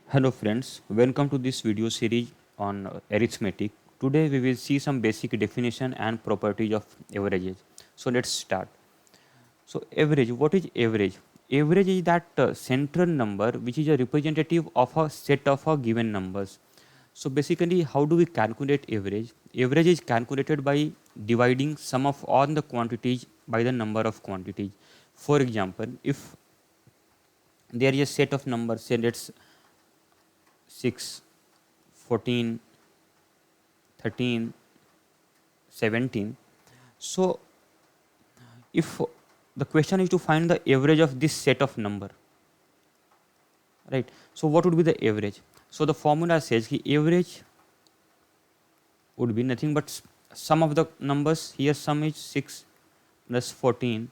Hello friends, welcome to this video series on arithmetic. Today we will see some basic definition and properties of averages. So let's start. So average, what is average? Average is that central number which is a representative of a set of given numbers. So basically how do we calculate average? Average is calculated by dividing sum of all the quantities by the number of quantities. For example, if there is a set of numbers, say let's 6, 14, 13, 17. So if the question is to find the average of this set of number, right? So what would be the average? So the formula says the average would be nothing but sum of the numbers. Here sum is 6 plus 14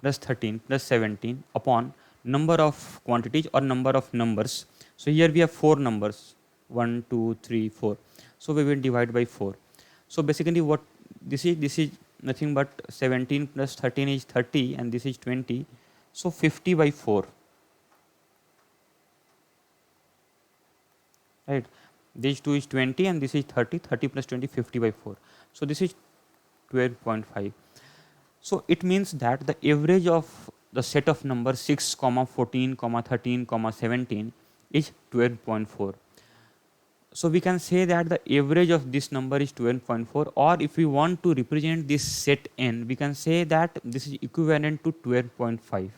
plus 13 plus 17 upon number of quantities or number of numbers. So here we have four numbers, 1, 2, 3, 4. So we will divide by 4. So basically what this is nothing but 17 plus 13 is 30 and this is 20. So 50 by 4, right? These two is 20 and this is 30. 30 plus 20, 50 by 4. So this is 12.5. So it means that the average of the set of numbers 6, 14, 13, 17 is 12.4. So we can say that the average of this number is 12.4, or if we want to represent this set n, we can say that this is equivalent to 12.5.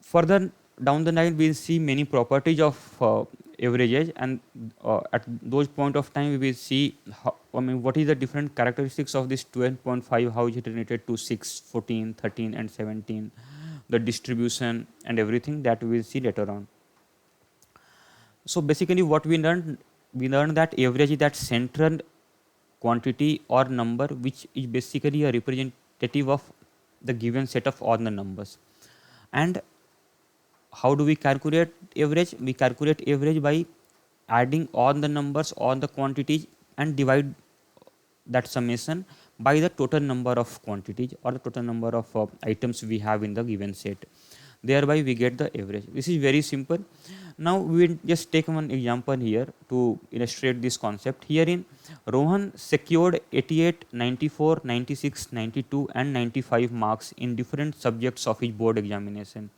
Further down the line, we will see many properties of averages, and at those point of time, we will see what is the different characteristics of this 12.5, how is it related to 6, 14, 13, and 17, the distribution and everything that we will see later on. So basically, what we learned that average is that central quantity or number which is basically a representative of the given set of all the numbers. And how do we calculate average? We calculate average by adding all the numbers, all the quantities, and divide that summation by the total number of quantities or the total number of items we have in the given set. Thereby we get the average. This is very simple. Now we will just take one example here to illustrate this concept. Herein Rohan secured 88, 94, 96, 92 and 95 marks in different subjects of his board examination.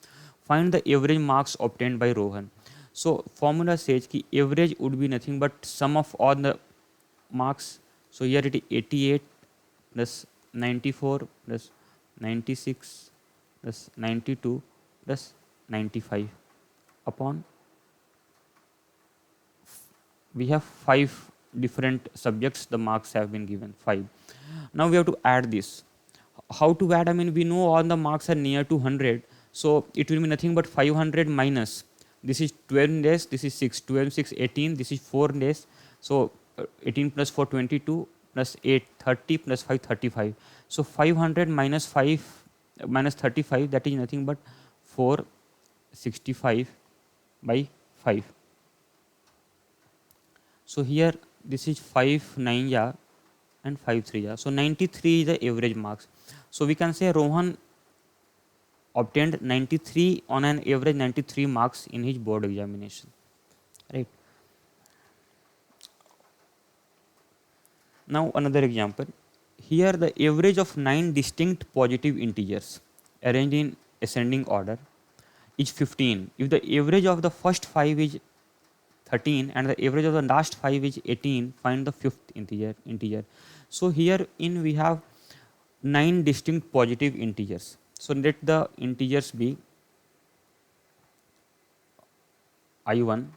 Find the average marks obtained by Rohan. So formula says ki average would be nothing but sum of all the marks. So here it is 88 plus 94 plus 96 plus 92 plus 95 upon, we have 5 different subjects, the marks have been given 5. Now we have to add this. How to add? I mean, we know all the marks are near to 100, so it will be nothing but 500 minus, this is 12 days, this is 6, 12, 6, 18, this is 4 days. So 18 plus 4, 22 plus 8, 30 plus 5, 35. So 500 minus 5 minus 35, that is nothing but 465 by 5. So here this is 5 9 ya and 5 3 ya. So 93 is the average marks. So we can say Rohan obtained 93 on an average 93 marks in his board examination, right? Now another example. Here the average of 9 distinct positive integers arranged in ascending order is 15. If the average of the first 5 is 13 and the average of the last 5 is 18, find the fifth integer. So here in we have 9 distinct positive integers. So let the integers be I1,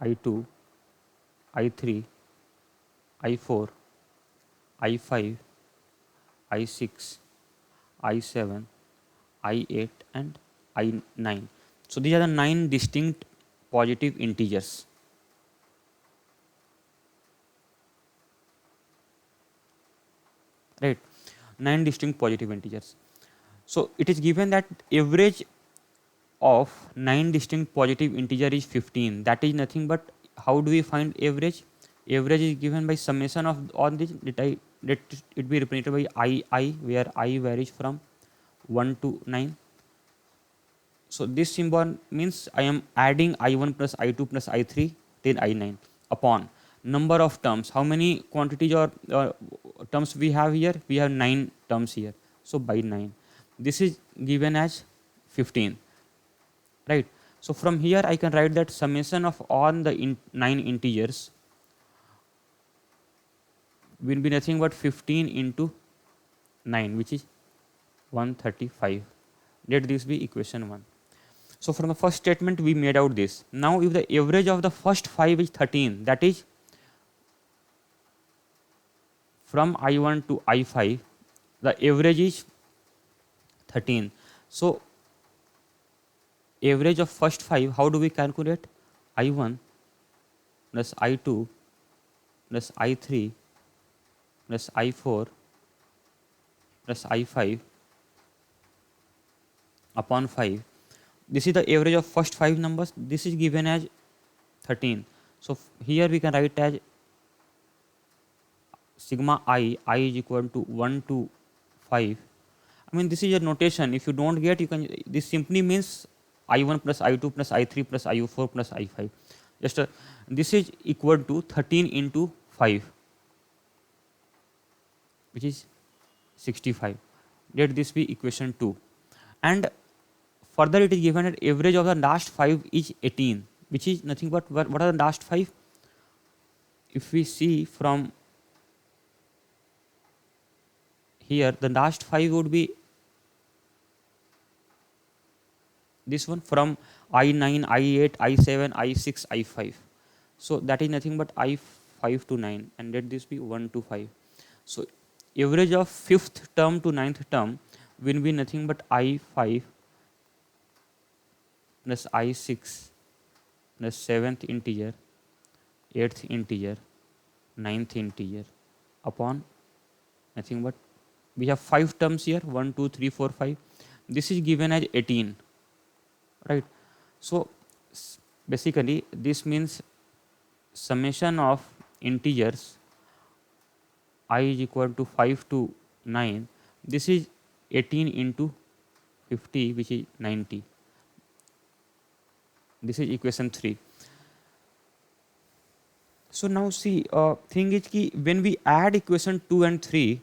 I2, I3, I4, I5, I6, I7, I8 and I9. So these are the 9 distinct positive integers. Right, 9 distinct positive integers. So it is given that average of 9 distinct positive integer is 15. That is nothing but, how do we find average? Average is given by summation of all these. Let it be represented by I, where I varies from 1 to 9. So this symbol means I am adding I1 plus I2 plus I3 till I9 upon number of terms. How many quantities or terms we have here? We have 9 terms here. So by 9. This is given as 15, right? So from here I can write that summation of all the 9 integers will be nothing but 15 into 9, which is 135. Let this be equation 1. So from the first statement we made out this. Now if the average of the first 5 is 13, that is from I1 to I5, the average is 13. So average of first 5, how do we calculate? I1 plus I2 plus I3 plus I4 plus I5 upon 5. This is the average of first 5 numbers. This is given as 13. So here we can write as sigma I is equal to 1 to 5. I mean, this is a notation. If you don't get, you can, this simply means I1 plus I2 plus I3 plus I4 plus I5. Just this is equal to 13 into 5, which is 65. Let this be equation 2. And further it is given that average of the last 5 is 18, which is nothing but what are the last 5? If we see from here, the last 5 would be this one from I9, I8, I7, I6, I5. So that is nothing but I5 to 9, and let this be 1 to 5. So average of 5th term to 9th term will be nothing but I5 plus I6 plus 7th integer, 8th integer, 9th integer upon nothing but, we have 5 terms here, 1, 2, 3, 4, 5. This is given as 18, right? So basically this means summation of integers I is equal to 5 to 9. This is 18 into 50, which is 90. This is equation 3. So now see, thing is ki when we add equation 2 and 3,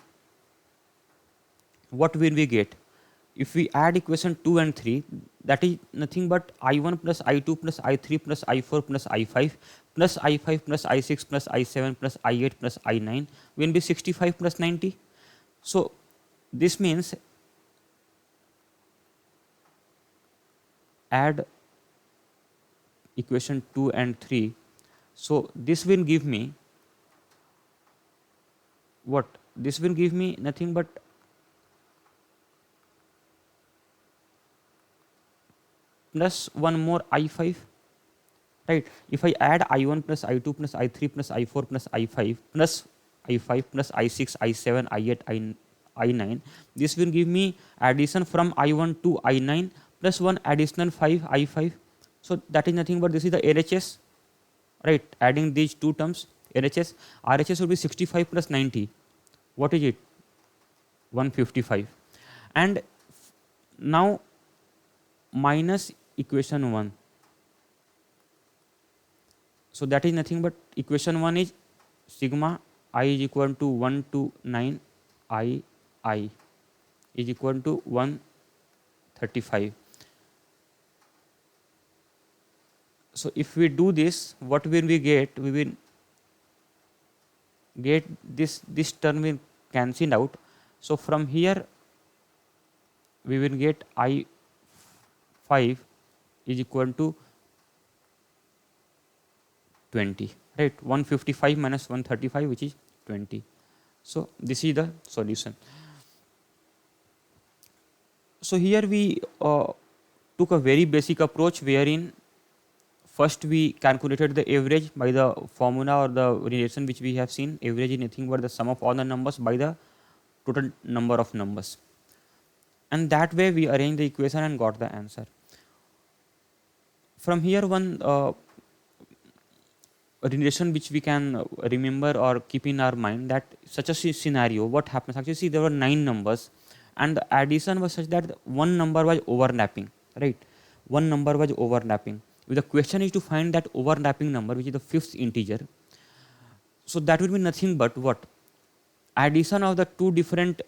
what will we get? If we add equation 2 and 3, that is nothing but I1 plus I2 plus I3 plus I4 plus I5 plus I5 plus I6 plus I7 plus I8 plus I9 will be 65 plus 90. So this means add equation 2 and 3. So this will give me what? This will give me nothing but plus one more I5, right? If I add I1 plus I2 plus I3 plus I4 plus I5 plus I5 plus I6, I7, I8, I9, this will give me addition from I1 to I9 plus one additional 5 I5. So that is nothing but this is the LHS, right? Adding these two terms, LHS, RHS will be 65 plus 90. What is it? 155. And now minus equation 1. So that is nothing but equation 1 is sigma I is equal to 1 to 9 I is equal to 135. So if we do this, what will we get? We will get this term will cancel out. So from here we will get I5 is equal to 20, right? 155 minus 135, which is 20. So this is the solution. So here we took a very basic approach wherein first we calculated the average by the formula or the relation which we have seen. Average is nothing but the sum of all the numbers by the total number of numbers. And that way we arranged the equation and got the answer. From here one relation which we can remember or keep in our mind, that such a scenario, what happens? Actually, see, there were 9 numbers and the addition was such that one number was overlapping, right? One number was overlapping. If the question is to find that overlapping number, which is the fifth integer, so that will be nothing but what? Addition of the two different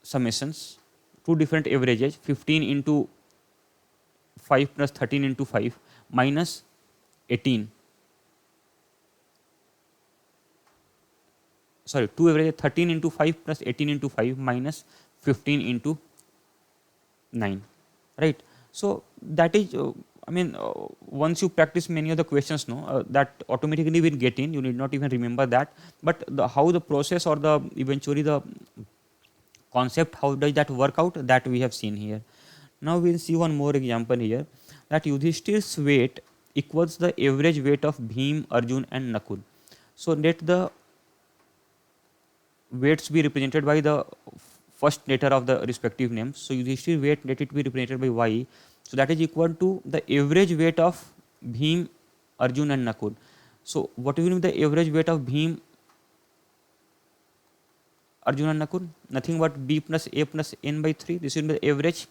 summations, two different averages, 15 into 5 plus 13 into 5 minus 18. Sorry, two averages, 13 into 5 plus 18 into 5 minus 15 into 9, right? So that is, once you practice many of the questions, no, that automatically will get in. You need not even remember that. But how the process or the eventually the concept, how does that work out, that we have seen here. Now we will see one more example here, that Yudhishthir's weight equals the average weight of Bhim, Arjun and Nakul. So let the weights be represented by the first letter of the respective names. So Yudhishthir weight, let it be represented by Y. So that is equal to the average weight of Bhim, Arjun and Nakul. So what will be the average weight of Bhim, Arjun and Nakul? Nothing but B plus A plus N by 3. This will be the average,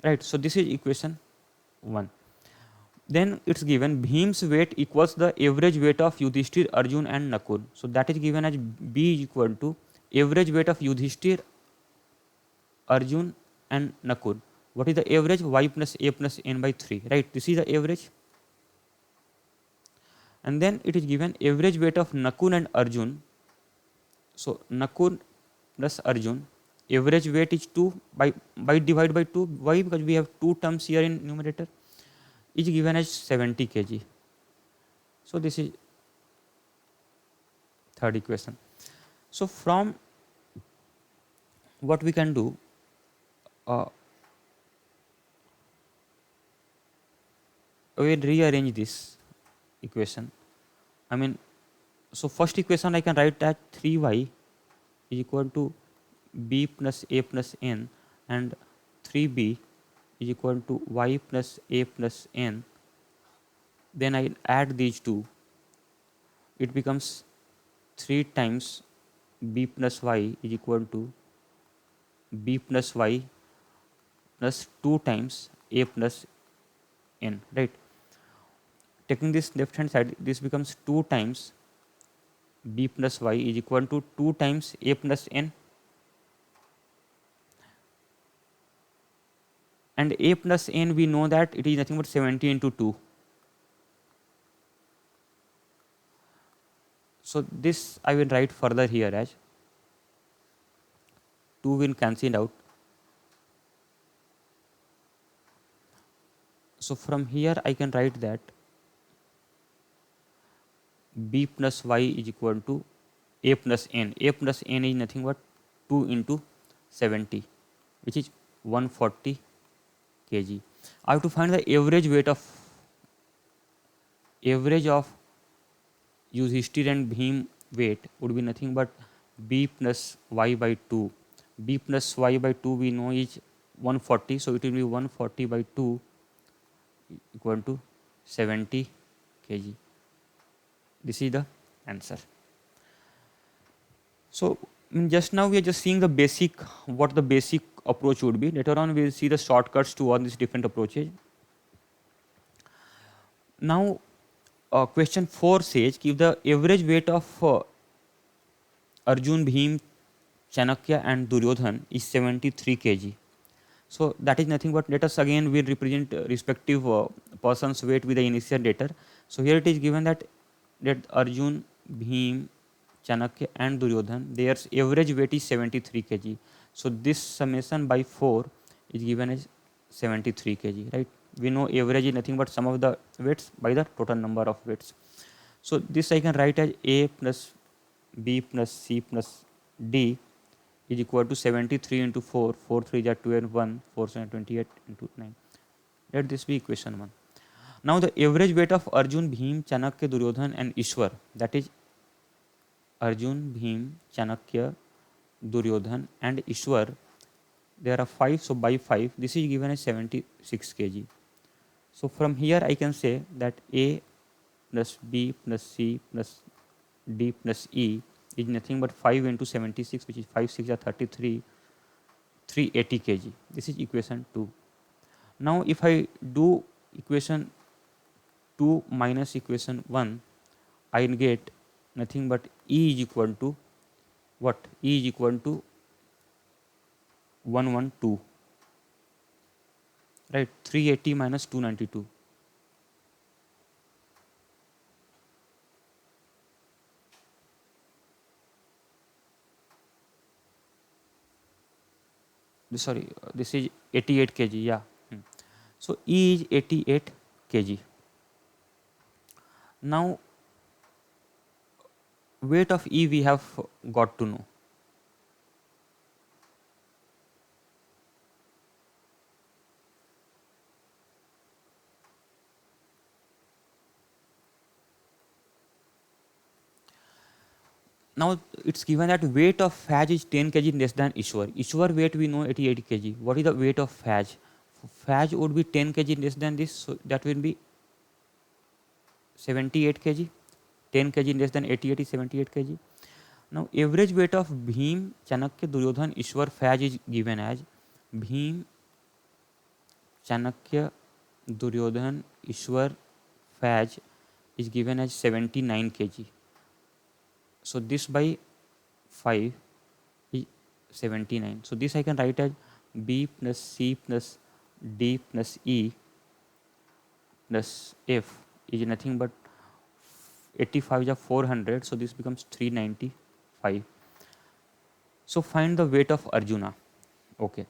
right? So this is equation 1. Then it's given Bhim's weight equals the average weight of Yudhishthir, Arjun and Nakul. So that is given as B is equal to average weight of Yudhishthir, Arjun and Nakul. What is the average? Y plus A plus N by 3, right? This is the average. And then it is given average weight of Nakul and Arjun. So Nakul plus Arjun, average weight is 2 by divide by 2. Why? Because we have two terms here in numerator. Is given as 70 kg. So this is third equation. So from what we can do, we will rearrange this equation. So first equation I can write that 3y is equal to b plus a plus n, and 3b is equal to y plus a plus n. Then I add these two. It becomes 3 times b plus y is equal to b plus y plus 2 times a plus n, right? Taking this left hand side, this becomes 2 times b plus y is equal to 2 times a plus n, and a plus n we know that it is nothing but 70 into 2. So this I will write further here as 2 will cancel out. So from here I can write that b plus y is equal to a plus n. A plus n is nothing but 2 into 70, which is 140 kg. I have to find the average weight of Yudhishthir and Bhim weight would be nothing but b plus y by 2. B plus y by 2 we know is 140, so it will be 140 by 2 equal to 70 kg. This is the answer. So just now we are just seeing the basic, what the basic approach would be. Later on we will see the shortcuts to all these different approaches. Now question 4 says, if the average weight of Arjun, Bhim, Chanakya and Duryodhan is 73 kg. So that is nothing but, let us again will represent respective person's weight with the initial letter. So here it is given that Arjun, Bhim, Chanakya and Duryodhan, their average weight is 73 kg. So this summation by 4 is given as 73 kg, right? We know average is nothing but sum of the weights by the total number of weights. So this I can write as A plus B plus C plus D is equal to 73 into 4, 4 3 are 2 and 1, 4 7 28 into 9. Let this be equation 1. Now the average weight of Arjun, Bhim, Chanakya, Duryodhan and Ishwar, that is Arjun, Bhim, Chanakya, Duryodhan and Ishwar, there are 5, so by 5 this is given as 76 kg. So from here I can say that A plus B plus C plus D plus E is nothing but 5 into 76, which is 5 6 are 33 380 kg. This is equation 2. Now if I do equation 2 minus equation 1, I will get nothing but E is equal to what? E is equal to 112, right? 380 minus 292. Sorry, this is 88 kg. Yeah. So E is 88 kg. Now weight of E we have got to know. Now it's given that weight of Faj is 10 kg less than Ishwar. Ishwar weight we know 88 kg. What is the weight of Faj? Faj would be 10 kg less than this, so that will be 78 kg. 10 kg less than 88 is 78 kg. Now average weight of Bhim, Chanakya, Duryodhan, Ishwar, Faj is given as Bhim, Chanakya, Duryodhan, Ishwar, Faj is given as 79 kg. So this by 5 is 79. So this I can write as B plus C plus D plus E plus F is nothing but 85 is 400. So this becomes 395. So find the weight of Arjuna. Okay.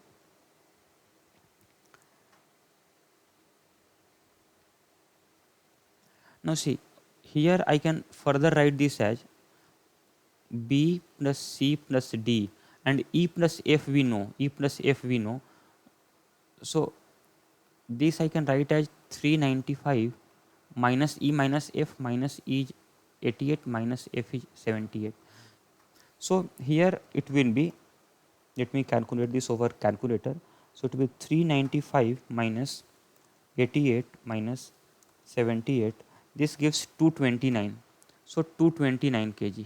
Now see, here I can further write this as B plus C plus D, and E plus F we know. E plus F we know. So this I can write as 395 minus E minus F minus E is 88 minus F is 78. So here it will be, let me calculate this over calculator. So it will be 395 minus 88 minus 78. This gives 229. So 229 kg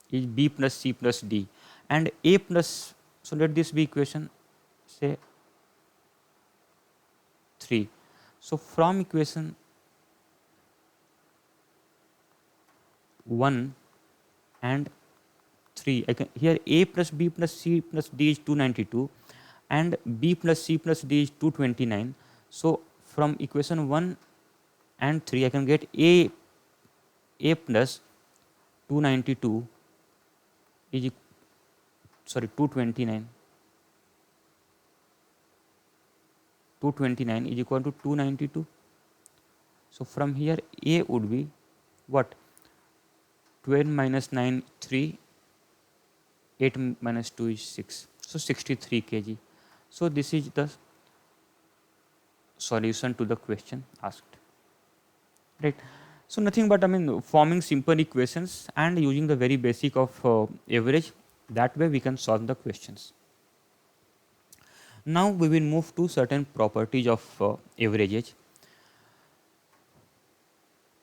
is B plus C plus D, and A plus, so let this be equation say 3. So from equation 1 and 3, I can, here A plus B plus C plus D is 292 and B plus C plus D is 229. So from equation 1 and 3 I can get A plus 292 is, sorry, 229. 229 is equal to 292. So from here A would be what? 12 minus 9 3, 8 minus 2 is 6. So 63 kg. So this is the solution to the question asked, right? So nothing but, I mean, forming simple equations and using the very basic of average. That way we can solve the questions. Now we will move to certain properties of averages.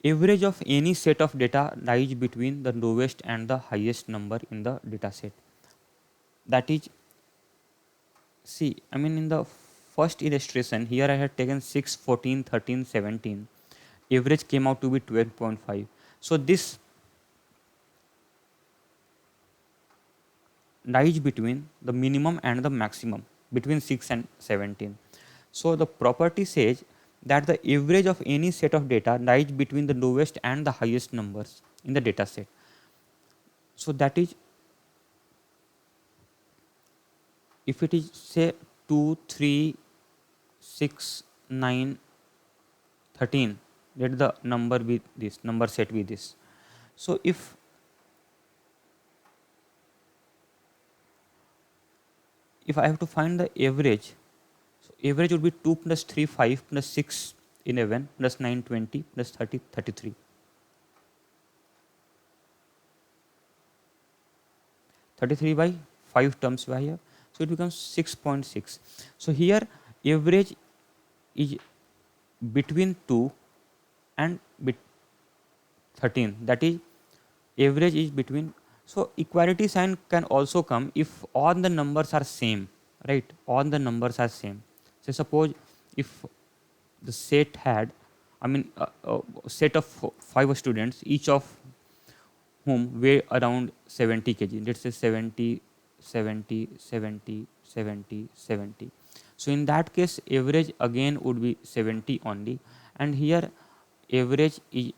Average of any set of data lies between the lowest and the highest number in the data set. That is, see, I mean, in the first illustration here I had taken 6, 14, 13, 17. Average came out to be 12.5. So this lies between the minimum and the maximum, between 6 and 17. So the property says that the average of any set of data lies between the lowest and the highest numbers in the data set. So that is, if it is say 2, 3, 6, 9, 13, let the number be this, number set be this. So if I have to find the average, so average would be 2 plus 3 5 plus 6 11 plus 9 20 plus 30 33. 33 by 5 terms by here, so it becomes 6.6. So here average is between 2 and 13, that is average is between. So equality sign can also come if all the numbers are same, right? All the numbers are same. So suppose if the set had, I mean, set of 5 students, each of whom weigh around 70 kg. Let's say 70, 70, 70, 70, 70. So in that case, average again would be 70 only. And here average is,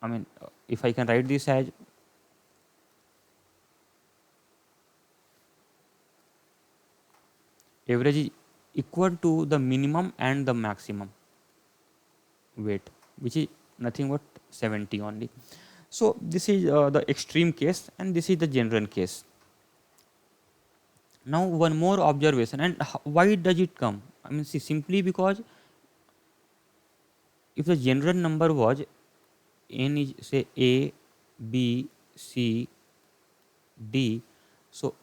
I mean, if I can write this as average is equal to the minimum and the maximum weight, which is nothing but 70 only. So this is the extreme case, and this is the general case. Now one more observation, and why does it come? I mean, see, simply because if the general number was n is say a, b, c, d, so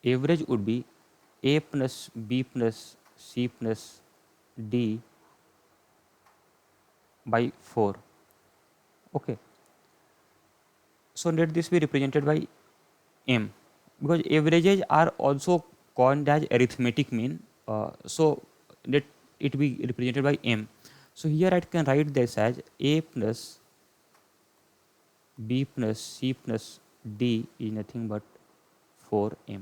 average would be a plus b plus c plus d by 4. Okay. So let this be represented by m, because averages are also called as arithmetic mean. So let it be represented by m. So here I can write this as a plus b plus c plus d is nothing but 4m.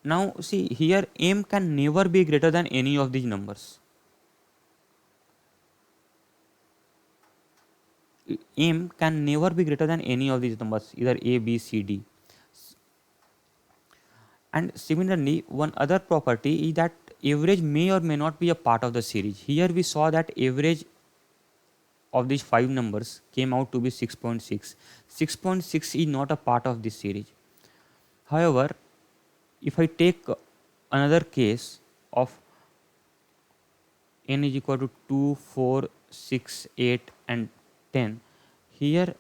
Now see, here m can never be greater than any of these numbers. M can never be greater than any of these numbers, either a, b, c, d. And similarly, one other property is that average may or may not be a part of the series. Here we saw that average of these 5 numbers came out to be 6.6. 6.6 is not a part of this series. However, if I take another case of n is equal to 2, 4, 6, 8 and 10, here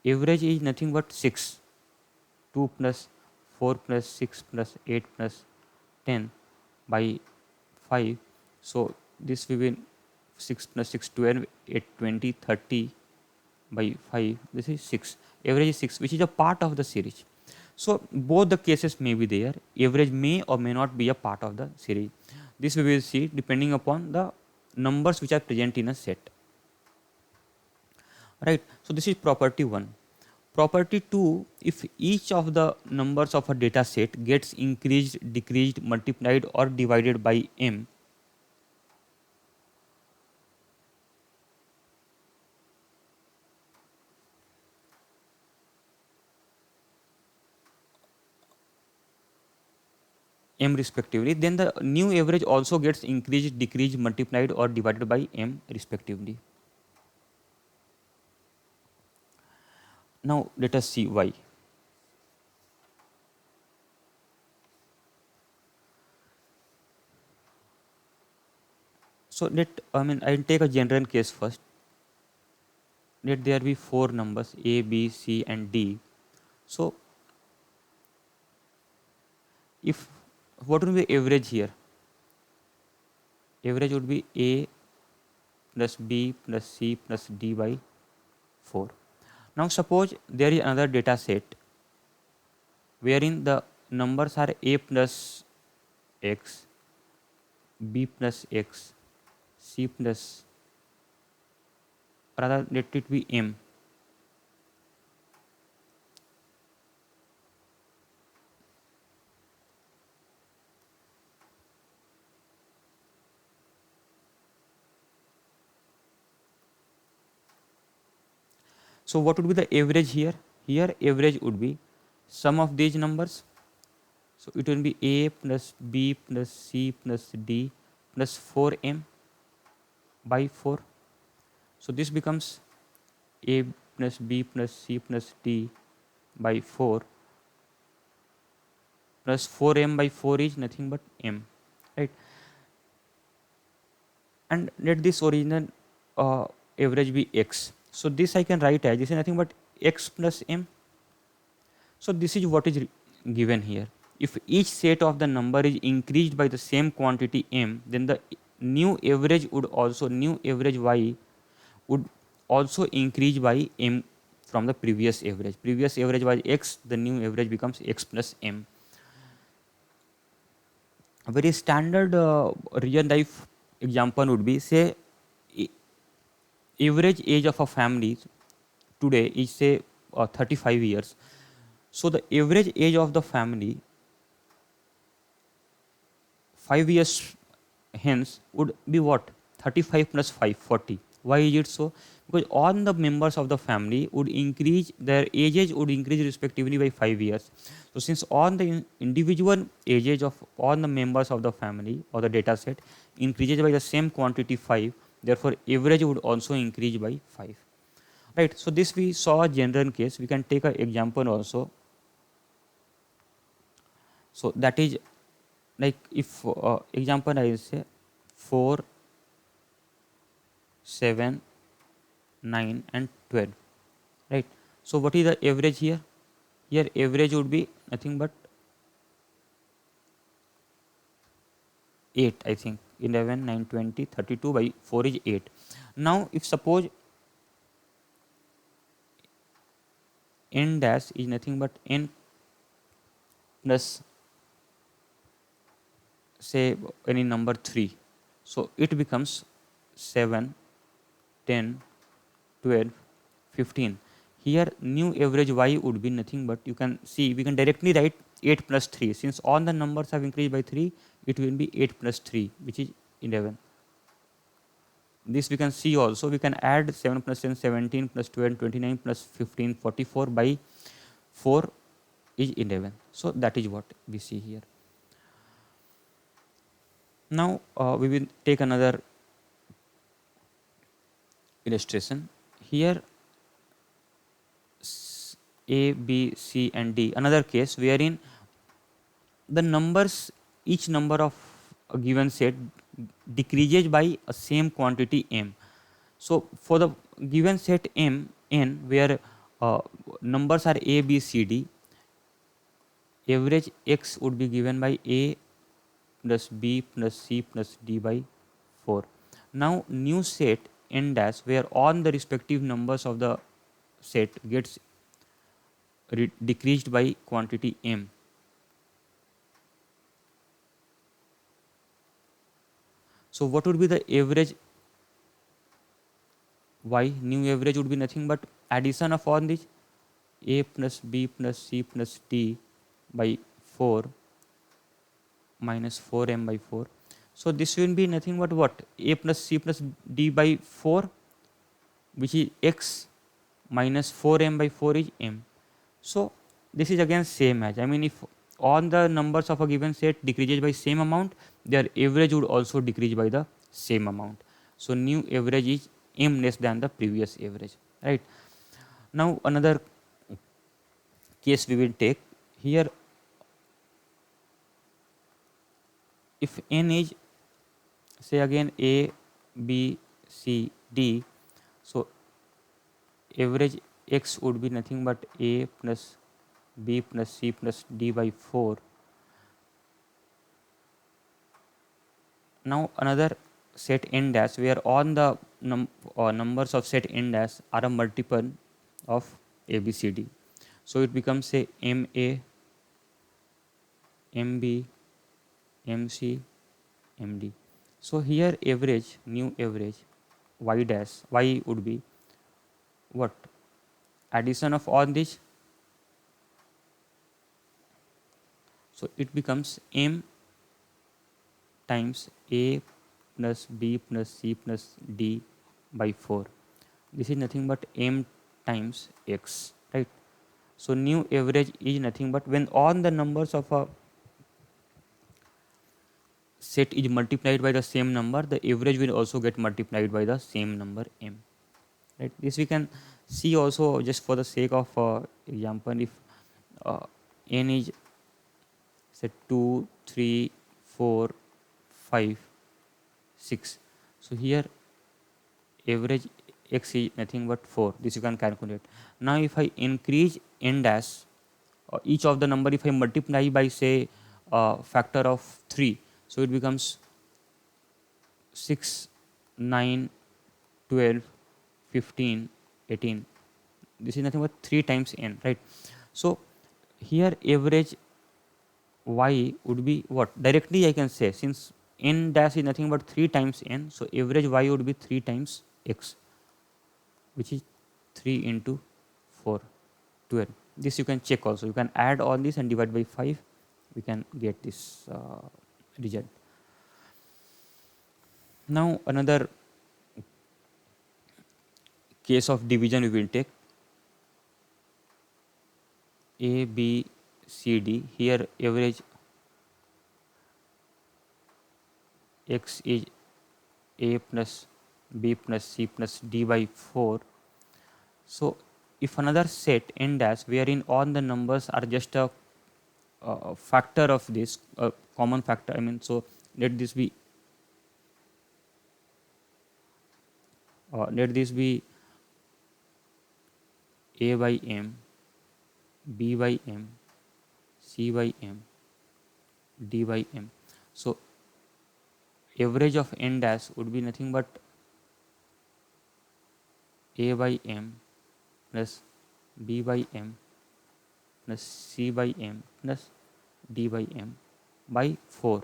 average is nothing but 6. 2 plus 4 plus 6 plus 8 plus 10 by 5. So this will be 6 plus 6, 12, 8, 20, 30 by 5. This is 6. Average is 6, which is a part of the series. So both the cases may be there. Average may or may not be a part of the series. This we will see depending upon the numbers which are present in a set. Right. So this is property 1. Property 2, if each of the numbers of a data set gets increased, decreased, multiplied or divided by m, m respectively, then the new average also gets increased, decreased, multiplied or divided by m respectively. Now let us see why. So I'll take a general case first. Let there be 4 numbers a, b, c and d. So if what will be average here? Average would be a plus b plus c plus d by 4. Now suppose there is another data set wherein the numbers are a plus x, b plus x, c plus, rather let it be m. So what would be the average here? Here average would be sum of these numbers. So it will be a plus b plus c plus d plus 4m by 4. So this becomes a plus b plus c plus d by 4 plus 4m by 4 is nothing but m, right? And let this original average be x. So this I can write as, this is nothing but x plus m. So this is what is given here. If each set of the number is increased by the same quantity m, then the new average y would also increase by m from the previous average. Previous average was x, the new average becomes x plus m. A very standard real life example would be, say, average age of a family today is, say, 35 years. So the average age of the family 5 years hence would be what? 35 plus 5, 40. Why is it so? Because all the members of the family would increase, their ages would increase respectively by 5 years. So since all the individual ages of all the members of the family or the data set increases by the same quantity 5, therefore average would also increase by 5. Right. So this we saw a general case. We can take an example also. So that is like if example I will say 4, 7, 9 and 12, right. So what is the average here? Here average would be nothing but 8, I think. 11, 9, 20, 32 by 4 is 8. Now if suppose n dash is nothing but n plus, say, any number 3, so it becomes 7, 10, 12, 15. Here new average y would be nothing but, you can see, we can directly write 8 plus 3. Since all the numbers have increased by 3, it will be 8 plus 3, which is 11. This we can see also, we can add 7 plus 10, 17 plus 12, 29 plus 15, 44 by 4 is 11. So that is what we see here. Now we will take another illustration. Here A, B, C and D, another case wherein the numbers, each number of a given set decreases by a same quantity m. So for the given set m n, where numbers are A, B, C, D, average x would be given by A plus B plus C plus D by 4. Now new set n dash, where all the respective numbers of the set gets decreased by quantity m. So what would be the average y? New average would be nothing but addition of all these, A plus B plus C plus D by 4 minus 4m by 4. So this will be nothing but what? A plus C plus D by 4, which is x, minus 4m by 4 is m. So this is again same as, I mean, if all the numbers of a given set decreases by same amount, their average would also decrease by the same amount. So new average is m less than the previous average, right. Now another case we will take here. If n is, say, again A, B, C, D, so average x would be nothing but A plus B plus C plus D by 4. Now another set n dash, where all the numbers of set n dash are a multiple of A, B, C, D. So it becomes, say, M A, M B, M C, M D. So here average, new average y dash, y would be what? Addition of all this. So it becomes m times A plus B plus C plus D by 4. This is nothing but m times x, right. So new average is nothing but when all the numbers of a set is multiplied by the same number, the average will also get multiplied by the same number m, right. This we can see also, just for the sake of example, if n is, say, 2, 3, 4, 5, 6. So here average x is nothing but 4. This you can calculate. Now if I increase n dash, each of the number if I multiply by, say, factor of 3, so it becomes 6, 9, 12, 15, 18, this is nothing but 3 times n, right? So here average y would be what? Directly I can say, since n dash is nothing but 3 times n, so average y would be 3 times x, which is 3 into 4, 12. This you can check also. You can add all this and divide by 5. We can get this result. Now another case of division we will take. A, B, C, D. Here average x is a plus b plus c plus d by 4. So if another set n dash wherein all the numbers are just a factor of this common factor, I mean, so let this be a by m, b by m, c by m, d by m. So average of n dash would be nothing but a by m plus b by m plus c by m plus d by m by 4,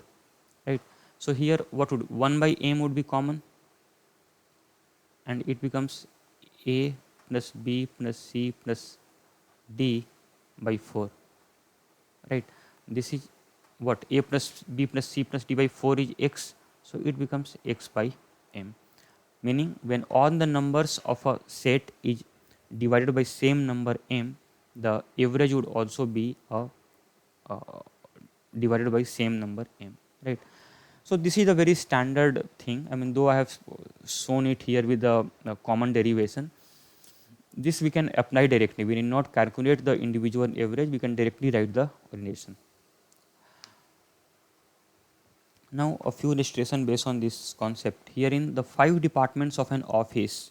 right? So here what would 1 by m would be common, and it becomes a plus b plus c plus d by 4, right? This is what? A plus b plus c plus d by 4 is x, so it becomes x by m, meaning when all the numbers of a set is divided by same number m, the average would also be divided by same number m, right? So this is a very standard thing. I mean, though I have shown it here with the common derivation, this we can apply directly. We need not calculate the individual average. We can directly write the relation. Now a few illustration based on this concept. Herein the 5 departments of an office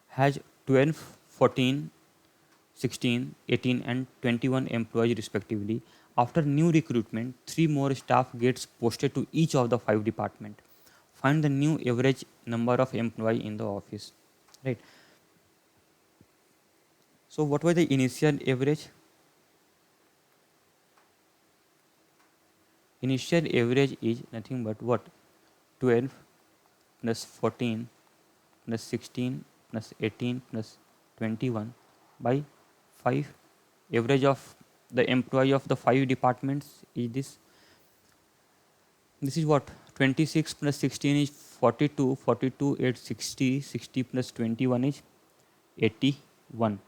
has 12, 14, 16, 18 and 21 employees respectively. After new recruitment, 3 more staff gets posted to each of the 5 department. Find the new average number of employee in the office, right? So what was the initial average? Initial average is nothing but what? 12 plus 14 plus 16 plus 18 plus 21 by 5. Average of the employee of the 5 departments is this. This is what? 26 plus 16 is 42, 42 8 60, 60 plus 21 is 81,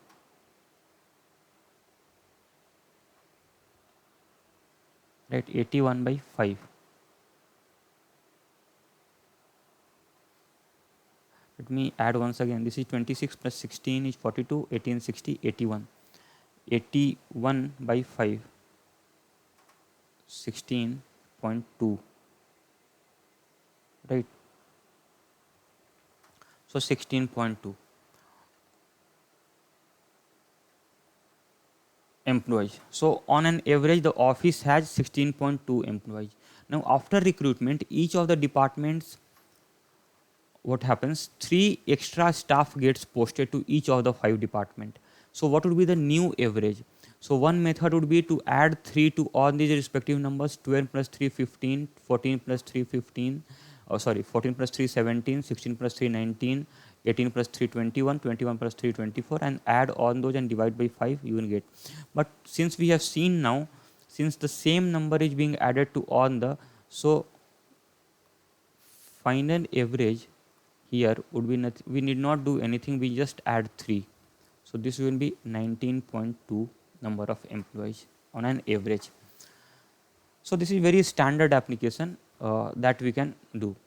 right? 81 by 5. Let me add once again. This is 26 plus 16 is 42, 18 60, 81. 81 by 5, 16.2, right? So 16.2 employees. So on an average the office has 16.2 employees. Now after recruitment, each of the departments, what happens? 3 extra staff gets posted to each of the 5 department. So what would be the new average? So one method would be to add 3 to all these respective numbers. 12 plus 3 15, 14 plus 3 15, 14 plus 3 17, 16 plus 3 19, 18 plus 3 21, 21 plus 3 24, and add all those and divide by 5, you will get. But since we have seen now, since the same number is being added to all the, so final average here would be nothing, we need not do anything, we just add 3. So this will be 19.2 number of employees on an average. So this is very standard application that we can do.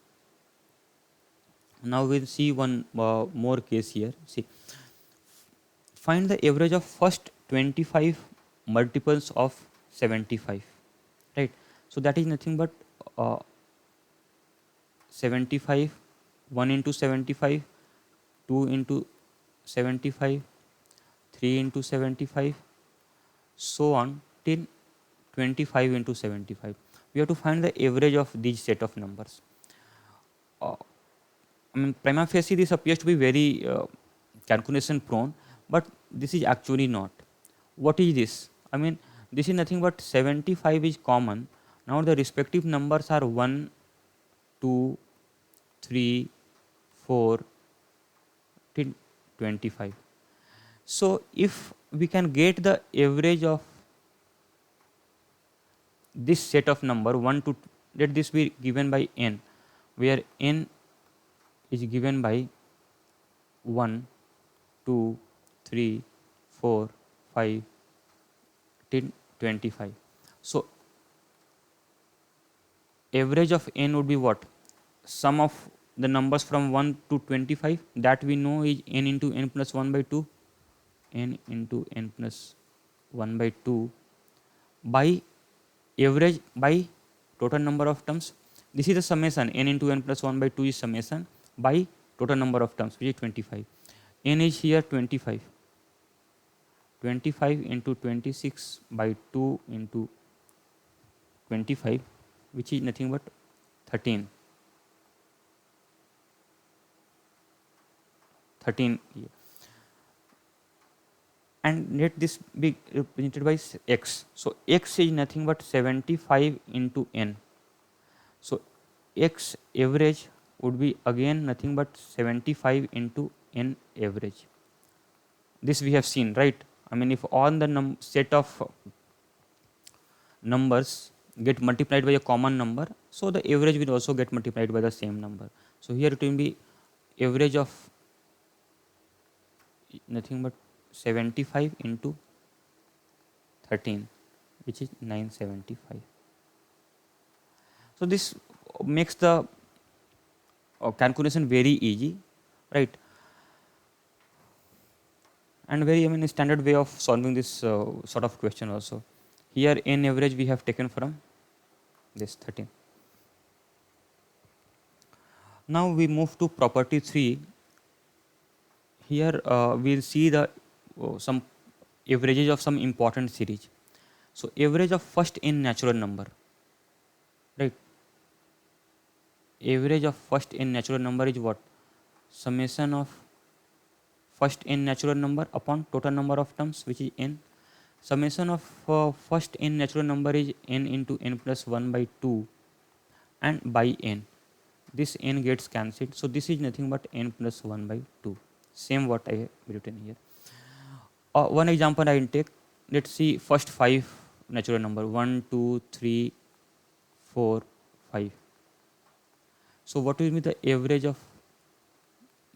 Now we'll see one more case here. See, find the average of first 25 multiples of 75, right? So that is nothing but 75, 1 into 75, 2 into 75, 3 into 75, so on till 25 into 75. We have to find the average of these set of numbers. I mean, prima facie this appears to be very calculation prone, but this is actually not. What is this? I mean, this is nothing but 75 is common. Now the respective numbers are 1, 2, 3, 4 till 25. So if we can get the average of this set of number 1 to, let this be given by n, where n is given by 1, 2, 3, 4, 5 till 25. So average of n would be what? Sum of the numbers from 1 to 25, that we know is n into n plus 1 by 2, n into n plus 1 by 2 by average by total number of terms. This is the summation, n into n plus 1 by 2 is summation by total number of terms, which is 25. N is here 25. 25 into 26 by 2 into 25, which is nothing but 13. 13 here. And let this be represented by x. So x is nothing but 75 into n. So x average would be again nothing but 75 into n average. This we have seen, right? I mean, if all the set of numbers get multiplied by a common number, so the average will also get multiplied by the same number. So here it will be average of nothing but 75 into 13, which is 975. So this makes the calculation very easy, right? And very, I mean, standard way of solving this sort of question also. Here n average we have taken from this 13. Now we move to property 3. Here we'll see the some averages of some important series. So average of first n natural number, right? Average of first n natural number is what? Summation of first n natural number upon total number of terms, which is n. Summation of first n natural number is n into n plus 1 by 2 and by n. This n gets cancelled. So this is nothing but n plus 1 by 2. Same what I have written here. One example I will take. Let's see first 5 natural number 1, 2, 3, 4, 5. So what will be the average of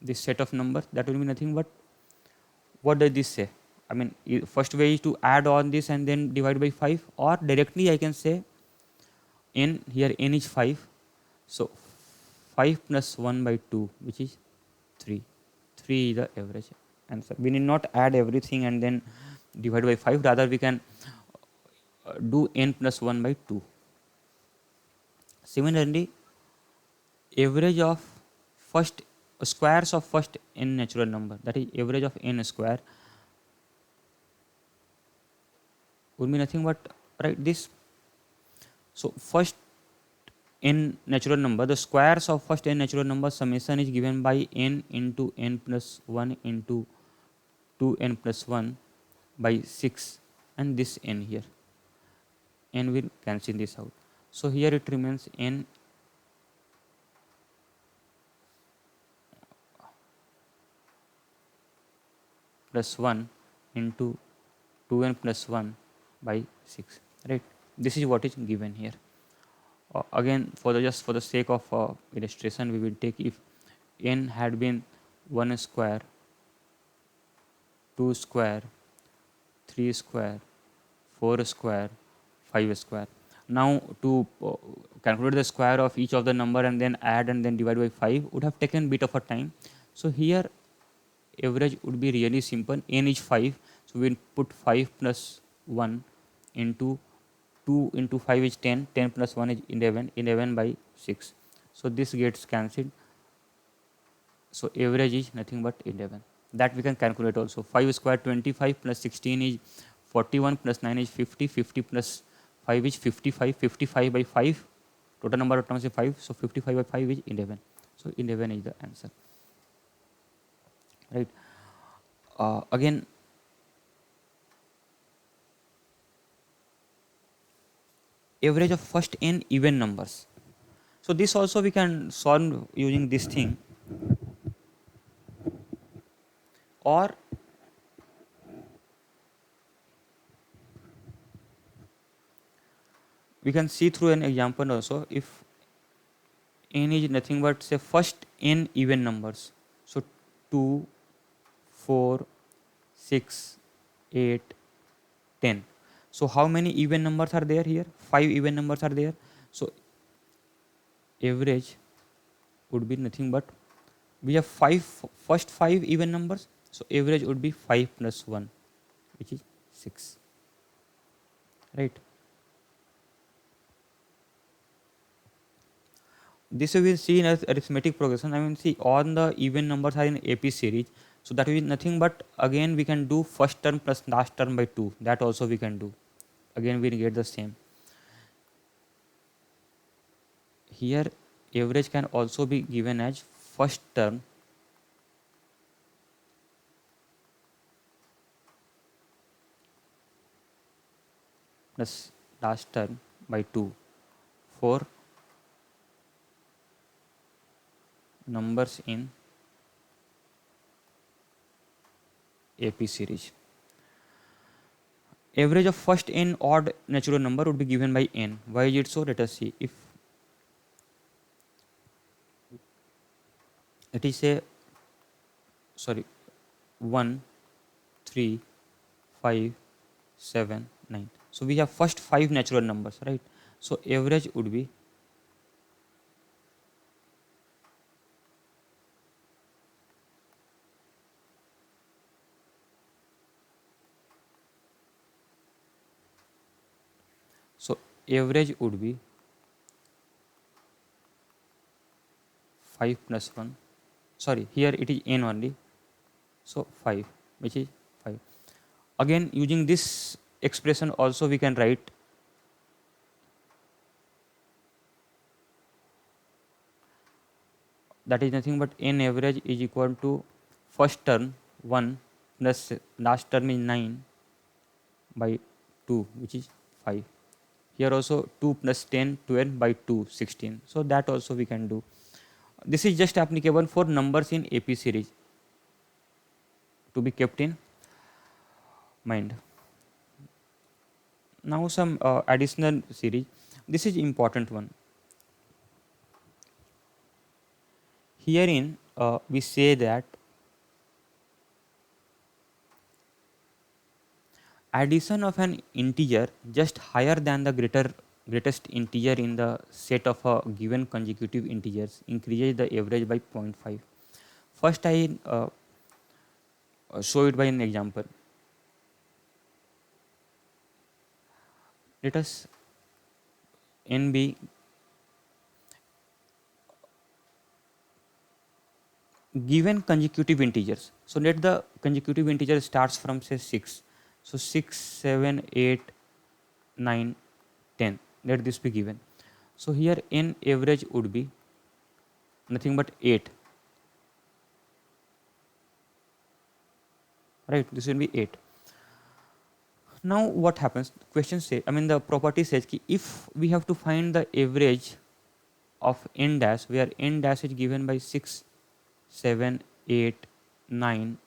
this set of numbers? That will be nothing but, what does this say? I mean, first way is to add on this and then divide by 5, or directly I can say n, here n is 5. So 5 plus 1 by 2, which is 3. 3 is the average answer. We need not add everything and then divide by 5. Rather, we can do n plus 1 by 2. Similarly, average of first squares of first n natural number, that is average of n square, would be nothing but, right, this. So first n natural number, the squares of first n natural number summation is given by n into n plus 1 into 2n plus 1 by 6, and this n here. N will cancel this out. So here it remains n plus 1 into 2n plus 1 by 6, right? This is what is given here. Again, for the just for the sake of illustration, we will take if n had been 1 square, 2 square, 3 square, 4 square, 5 square. Now to calculate the square of each of the number and then add and then divide by 5 would have taken bit of a time. So here average would be really simple. N is 5, so we will put 5 plus 1 into 2 into 5 is 10, 10 plus 1 is 11, 11 by 6. So this gets cancelled. So average is nothing but 11. That we can calculate also. 5 square 25 plus 16 is 41 plus 9 is 50, 50 plus 5 is 55, 55 by 5. Total number of terms is 5, so 55 by 5 is 11. So 11 is the answer. Right. Again, average of first n even numbers. So this also we can solve using this thing, or we can see through an example also. If n is nothing but say first n even numbers, so 2, 4, 6, 8, 10. So how many even numbers are there here? 5 even numbers are there. So average would be nothing but, we have first 5 even numbers, so average would be 5 plus 1, which is 6, right? This we will see in as arithmetic progression. I mean, see, all the even numbers are in AP series, so that is nothing but, again we can do first term plus last term by 2. That also we can do. Again we get the same. Here average can also be given as first term plus last term by 2 for numbers in AP series. Average of first n odd natural number would be given by n. Why is it so? Let us see. If it is a 1, 3, 5, 7, 9. So we have first 5 natural numbers, right? So average would be average would be 5 plus 1. Sorry, here it is n only. So 5, which is 5. Again using this expression also we can write that is nothing but n average is equal to first term 1 plus last term is 9 by 2, which is 5. Here also 2 plus 10, 12 by 2, 16. So that also we can do. This is just applicable for numbers in AP series, to be kept in mind. Now some additional series. This is important one. Herein we say that addition of an integer just higher than the greatest integer in the set of a given consecutive integers increases the average by 0.5. First I show it by an example. Let us n be given consecutive integers. So let the consecutive integer starts from say 6. So 6, 7, 8, 9, 10. Let this be given. So here n average would be nothing but 8. Right? This will be 8. Now what happens? Question say, I mean the property says ki if we have to find the average of n dash, where n dash is given by 6, 7, 8, 9,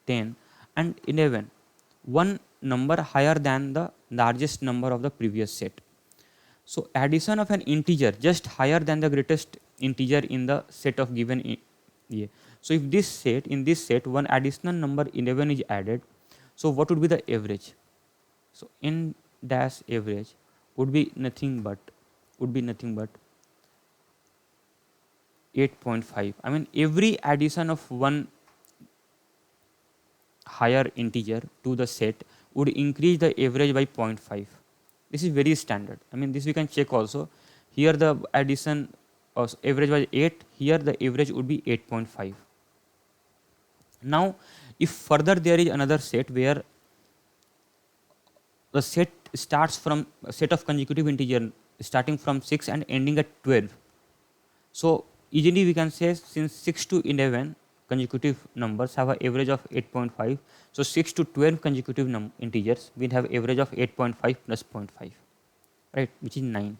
10 and 11, one number higher than the largest number of the previous set. So addition of an integer just higher than the greatest integer in the set of given yeah. So if this set, in this set one additional number 11 is added, so what would be the average? So n dash average would be nothing but 8.5. I mean every addition of one higher integer to the set would increase the average by 0.5. This is very standard. I mean this we can check also. Here the addition of average was 8, here the average would be 8.5. Now if further there is another set where the set starts from a set of consecutive integer starting from 6 and ending at 12. So easily we can say since 6 to 11 consecutive numbers have an average of 8.5. So 6 to 12 consecutive integers will have average of 8.5 plus 0.5. right, which is 9.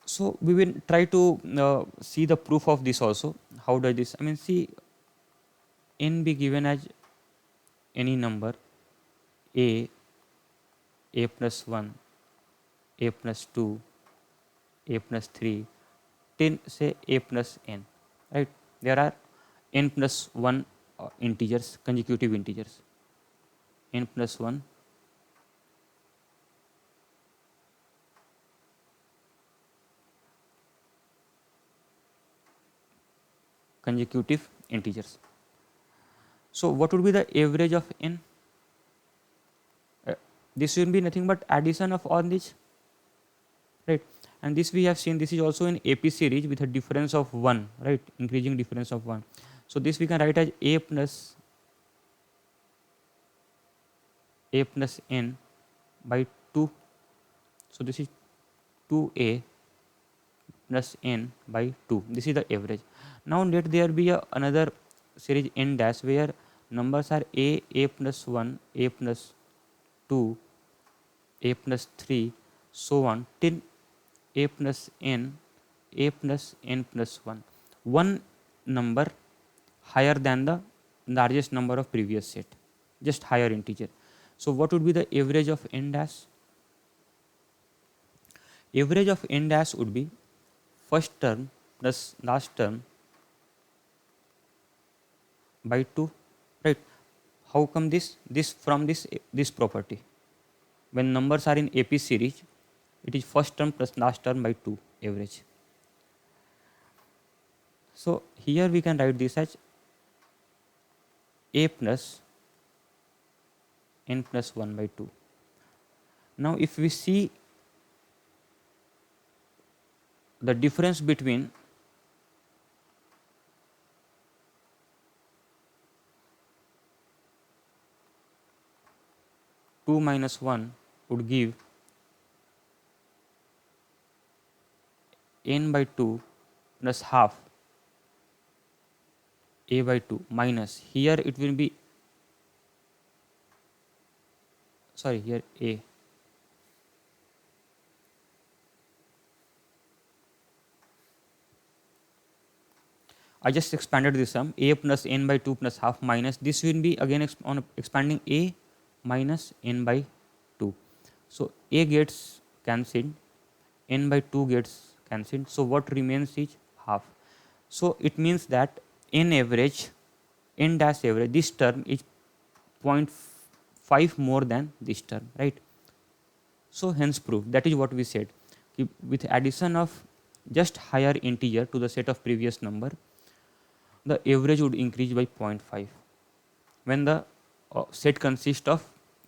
So we will try to see the proof of this also. How does this, I mean, see, n be given as any number a, a plus 1, a plus 2, a plus 3, till say a plus n, right. There are n plus 1 integers, consecutive integers, n plus 1 consecutive integers. So what would be the average of n? This will be nothing but addition of all these, right. And this we have seen, this is also in AP series with a difference of 1, right, increasing difference of 1. So this we can write as a plus n by 2. So this is 2a plus n by 2. This is the average. Now let there be another series n dash where numbers are a plus 1, a plus 2, a plus 3, so on till a plus n, a plus n plus 1. One number higher than the largest number of previous set, just higher integer. So what would be the average of n dash? Average of n dash would be first term plus last term by 2, right. How come this? This from this property. When numbers are in AP series, it is first term plus last term by 2 average. So here we can write this as a plus n plus 1 by 2. Now if we see the difference between two minus 1 would give n by 2 plus half a by 2 minus, here it will be, sorry, here a, I just expanded this sum, a plus n by 2 plus half minus, this will be again on expanding a minus n by 2. So a gets cancelled, n by 2 gets cancelled, so what remains is half. So it means that n average, n dash average, this term is 0.5 more than this term, right. So hence proof, that is what we said, with addition of just higher integer to the set of previous number, the average would increase by 0.5 when the set consists of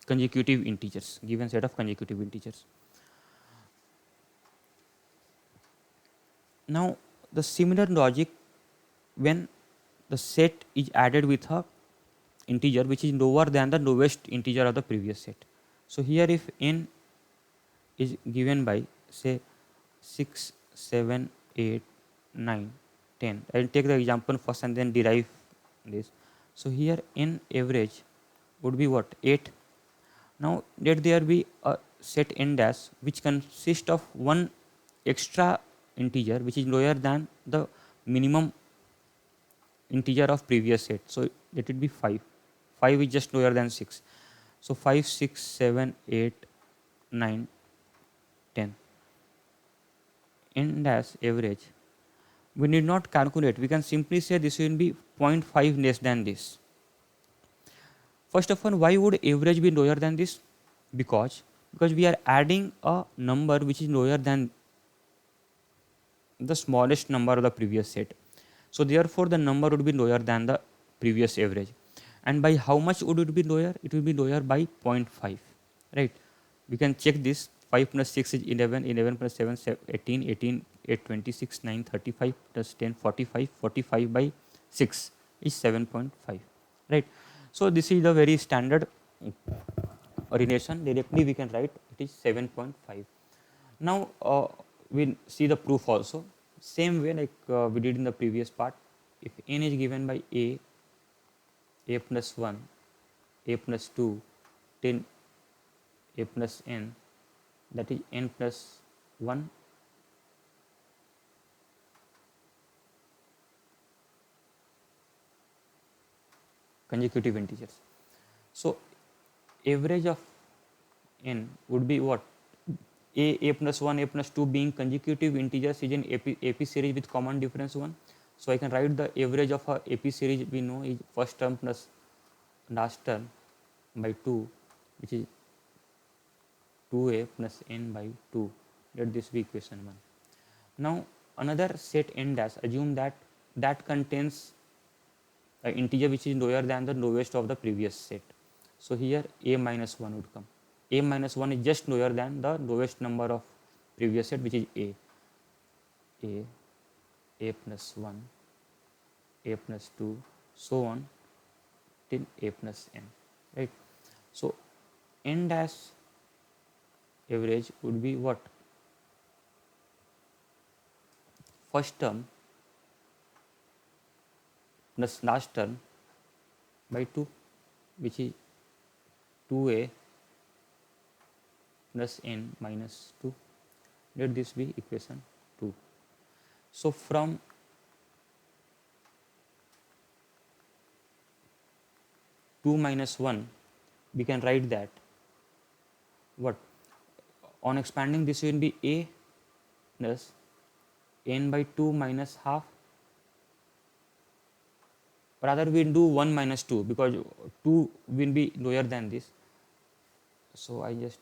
consecutive integers, given set of consecutive integers. Now the similar logic when the set is added with a integer which is lower than the lowest integer of the previous set. So here if n is given by say 6, 7, 8, 9, 10, I will take the example first and then derive this. So here n average would be what, 8. Now let there be a set n dash which consists of one extra integer which is lower than the minimum integer of previous set. So let it be 5. 5 is just lower than 6. So 5, 6, 7, 8, 9, 10. N dash average, we need not calculate, we can simply say this will be 0.5 less than this. First of all, why would average be lower than this? Because we are adding a number which is lower than the smallest number of the previous set. So therefore the number would be lower than the previous average. And by how much would it be lower? It will be lower by 0.5, right. We can check this. 5 plus 6 is 11, 11 plus 7, 18, 18, 8, 26, 9, 35 plus 10, 45, 45 by 6 is 7.5, right. So this is the very standard relation, directly we can write it is 7.5. Now we'll see the proof also, same way like we did in the previous part. If n is given by a plus 1, a plus 2, till a plus n, that is n plus 1 consecutive integers. So average of n would be what? A plus 1, a plus 2 being consecutive integers is an AP series with common difference 1. So I can write the average of a AP series we know is first term plus last term by 2, which is 2a plus n by 2. Let this be equation 1. Now another set n dash, assume that contains an integer which is lower than the lowest of the previous set. So here a minus 1 would come. A minus 1 is just lower than the lowest number of previous set, which is a. A plus 1, a plus 2, so on till a plus n, right? So n dash average would be what? First term plus last term by 2, which is 2a plus n minus 2. Let this be equation 2. So from two minus 1 we can write that what? On expanding, this will be a plus n by 2 minus half. Rather we will do 1 minus 2 because 2 will be lower than this. So I just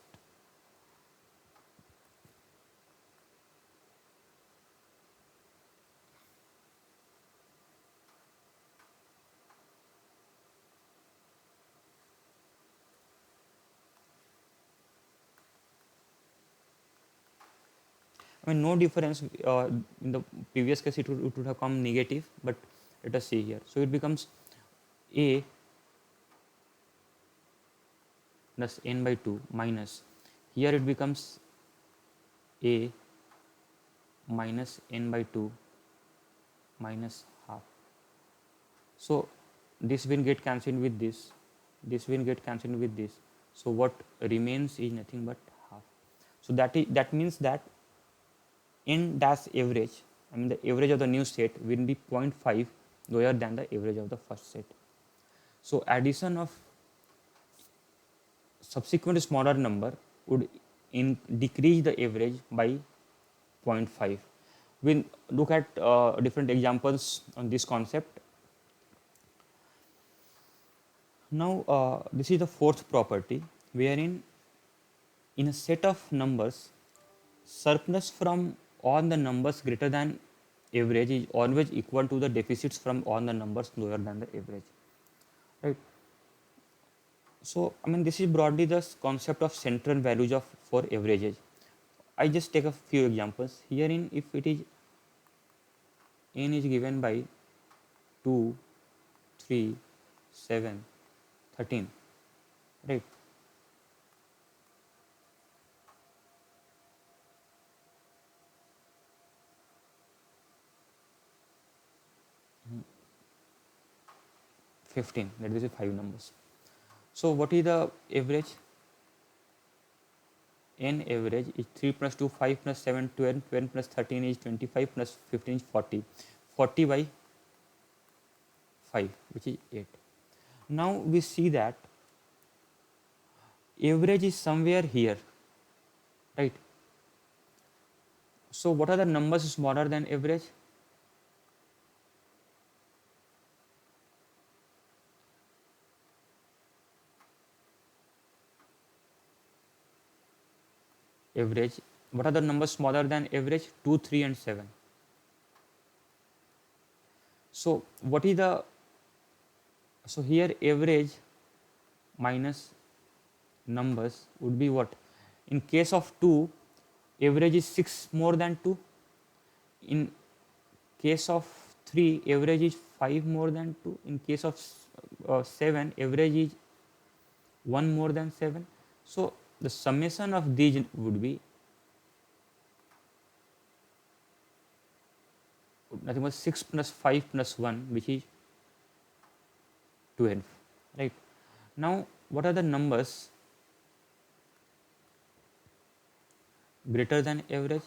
no difference. In the previous case it would have come negative, but let us see here. So it becomes a plus n by 2 minus, here it becomes a minus n by 2 minus half. So this will get cancelled with this will get cancelled with this. So what remains is nothing but half. So that means that n dash average, the average of the new set will be 0.5 lower than the average of the first set. So addition of subsequent smaller number would decrease the average by 0.5. We'll look at different examples on this concept. Now this is the fourth property, wherein in a set of numbers, surplus from all the numbers greater than average is always equal to the deficits from all the numbers lower than the average, right? So this is broadly the concept of central values of for averages. I just take a few examples. Herein, if it is n is given by 2, 3, 7, 13, right? Mm, 15, that is 5 numbers. So what is the average? N average is 3 plus 2, 5 plus 7, 12, 12 plus 13 is 25 plus 15 is 40. 40 by 5, which is 8. Now we see that average is somewhere here, right? So what are the numbers smaller than average? Average. What are the numbers smaller than average? 2, 3 and 7. So what is the, so here average minus numbers would be what? In case of 2, average is 6 more than 2. In case of 3, average is 5 more than 2. In case of 7, average is 1 more than 7. So the summation of these would be nothing but 6 plus 5 plus 1, which is 12, right? Now what are the numbers greater than average.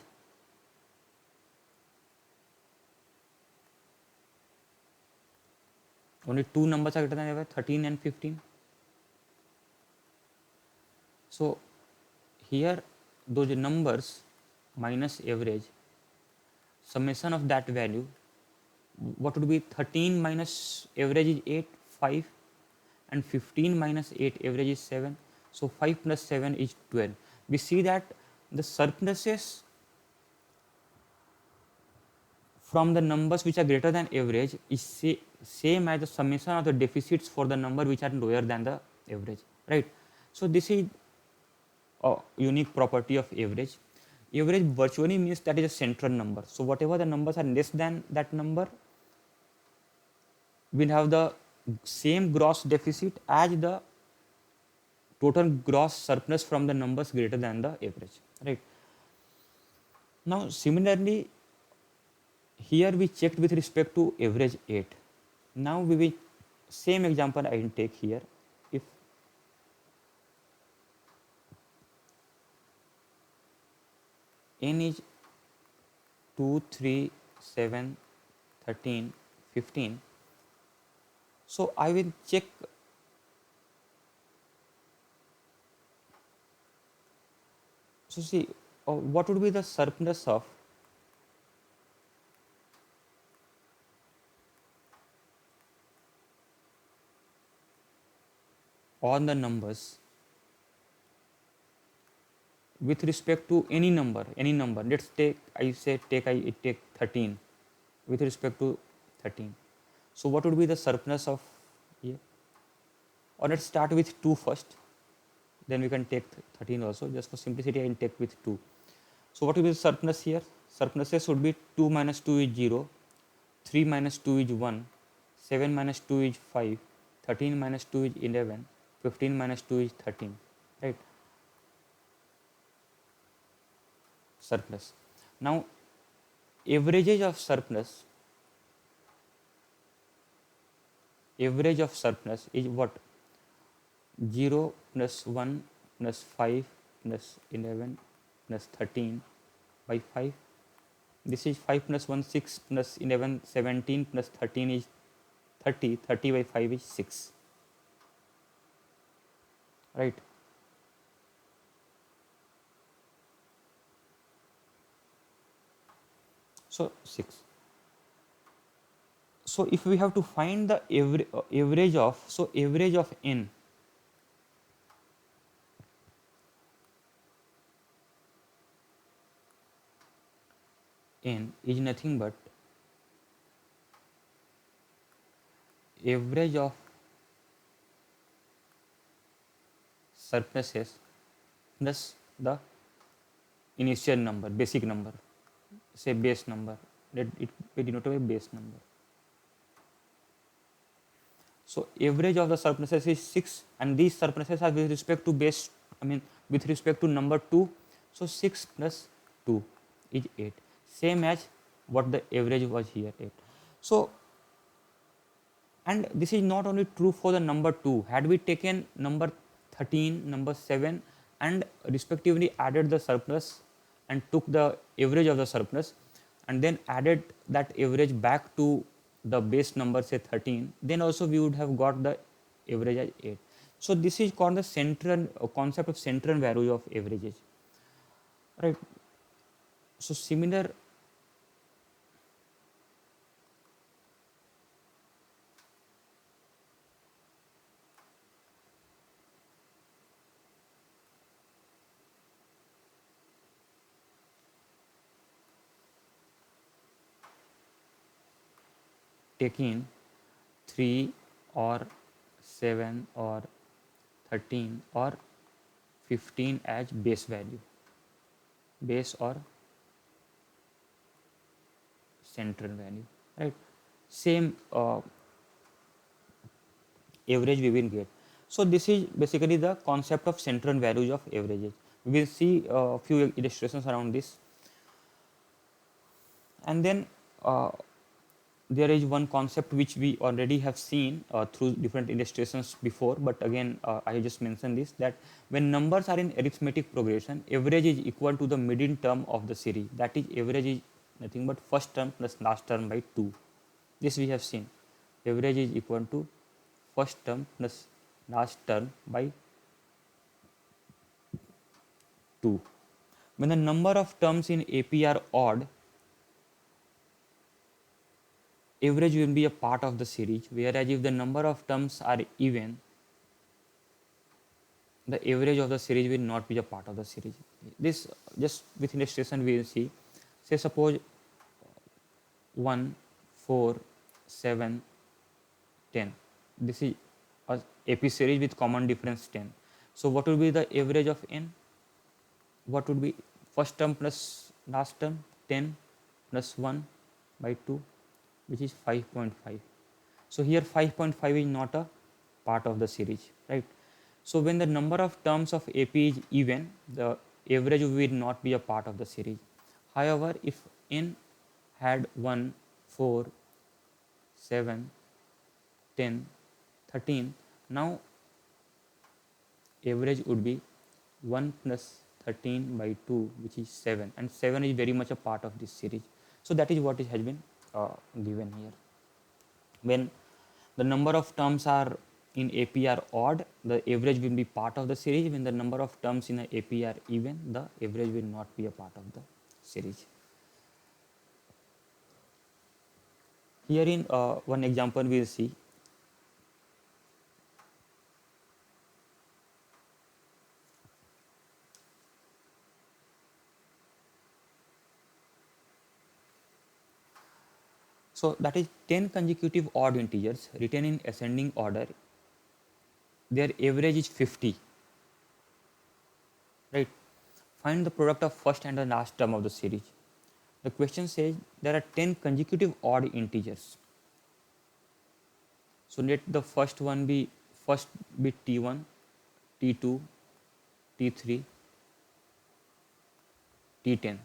Only two numbers are greater than average, 13 and 15. So here those numbers minus average, summation of that value, what would be 13 minus average is 8, 5, and 15 minus 8 average is 7. So 5 plus 7 is 12. We see that the surpluses from the numbers which are greater than average is same as the summation of the deficits for the number which are lower than the average, right? So this is a unique property of average. Average virtually means that is a central number. So whatever the numbers are less than that number will have the same gross deficit as the total gross surplus from the numbers greater than the average, right? Now similarly, here we checked with respect to average 8. Now we will, same example I will take here. If n is 2, 3, 7, 13, 15, so I will check so see what would be the surplus of all the numbers with respect to any number. Let's take, I take 13 with respect to 13. So what would be the surplus of here? Or let's start with 2 first, then we can take 13 also. Just for simplicity I will take with 2. So what will be the surplus here? Surpluses would be 2 minus 2 is 0, 3 minus 2 is 1, 7 minus 2 is 5, 13 minus 2 is 11, 15 minus 2 is 13, right? Surplus. Now average of surplus is what? 0 plus 1 plus 5 plus 11 plus 13 by 5. This is 5 plus 1, 6 plus 11, 17 plus 13 is 30. 30 by 5 is 6. Right? So 6. So if we have to find the average of, so average of n, n is nothing but average of surpluses plus the initial number, basic number, say base number. Let it be denoted by base number. So average of the surpluses is 6, and these surpluses are with respect to base, with respect to number 2. So 6 plus 2 is 8, same as what the average was here, 8. So, and this is not only true for the number 2. Had we taken number 13, number 7 and respectively added the surplus and took the average of the surplus and then added that average back to the base number, say 13, then also we would have got the average as 8. So this is called the central concept of central value of averages, right? So similar, taking 3 or 7 or 13 or 15 as base value, base or central value, right? Same average we will get. So this is basically the concept of central values of averages. We will see a few illustrations around this, and then there is one concept which we already have seen through different illustrations before, but again I just mentioned this, that when numbers are in arithmetic progression, average is equal to the median term of the series. That is, average is nothing but first term plus last term by 2. This we have seen. Average is equal to first term plus last term by 2. When the number of terms in AP are odd, average will be a part of the series, whereas if the number of terms are even, the average of the series will not be a part of the series. This just with illustration we will see. Say suppose 1, 4, 7, 10. This is a AP series with common difference 10. So what will be the average of n? What would be first term plus last term? 10 plus 1 by 2, which is 5.5. So here 5.5 is not a part of the series, right? So when the number of terms of AP is even, the average will not be a part of the series. However, if n had 1, 4, 7, 10, 13, now average would be 1 plus 13 by 2, which is 7, and 7 is very much a part of this series. So that is what has been given here. When the number of terms are in AP are odd, the average will be part of the series. When the number of terms in a AP are even, the average will not be a part of the series. Here in one example we will see. So that is 10 consecutive odd integers written in ascending order. Their average is 50, right? Find the product of first and the last term of the series. The question says there are 10 consecutive odd integers. So let the first one be first be T1, T2, T3, T10.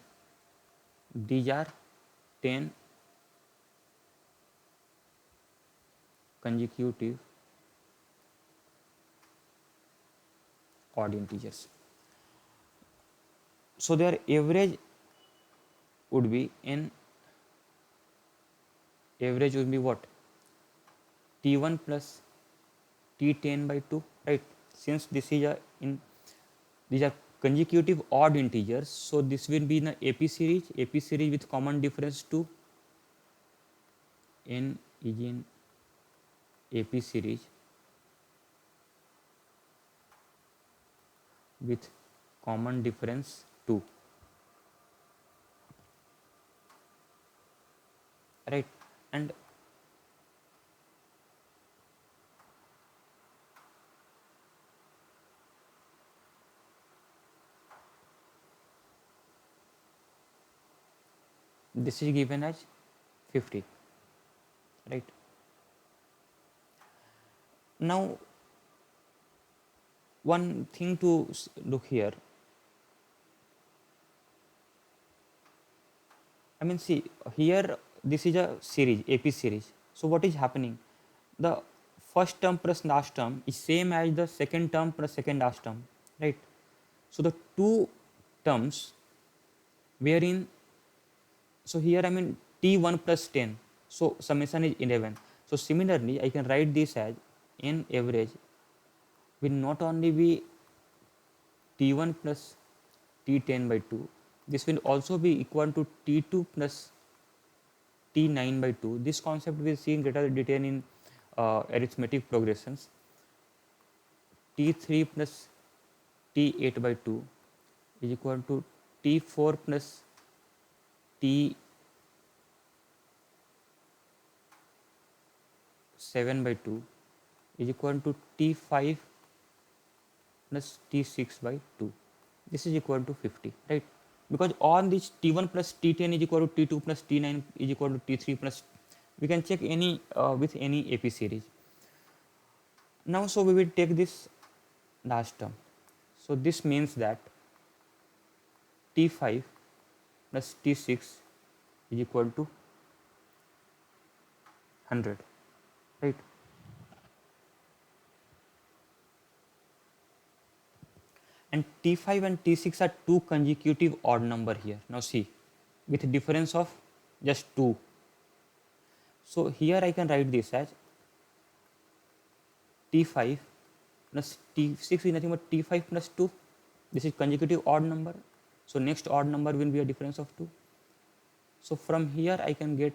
These are 10 consecutive odd integers. So their average would be average would be what? T1 plus T10 by 2, right? Since this is these are consecutive odd integers, so this will be in the AP series with common difference 2. N is in AP series with common difference 2, right? And this is given as 50, right? Now one thing to look here, I mean, see here, this is a series, AP series. So what is happening? The first term plus last term is same as the second term plus second last term, right? So the two terms wherein, so here I mean T1 plus 10, so summation is 11. So similarly, I can write this as n average will not only be T1 plus T10 by 2, this will also be equal to T2 plus T9 by 2. This concept we will see in greater detail in arithmetic progressions. T3 plus T8 by 2 is equal to T4 plus T7 by 2 is equal to T5 plus T6 by 2. This is equal to 50, right? Because all this T1 plus T10 is equal to T2 plus T9 is equal to T3 plus, we can check any with any AP series. Now, so we will take this last term. So this means that T5 plus T6 is equal to 100, right? And T5 and T6 are two consecutive odd number here. Now see, with difference of just 2. So here I can write this as T5 plus T6 is nothing but T5 plus 2. This is consecutive odd number. So next odd number will be a difference of 2. So from here I can get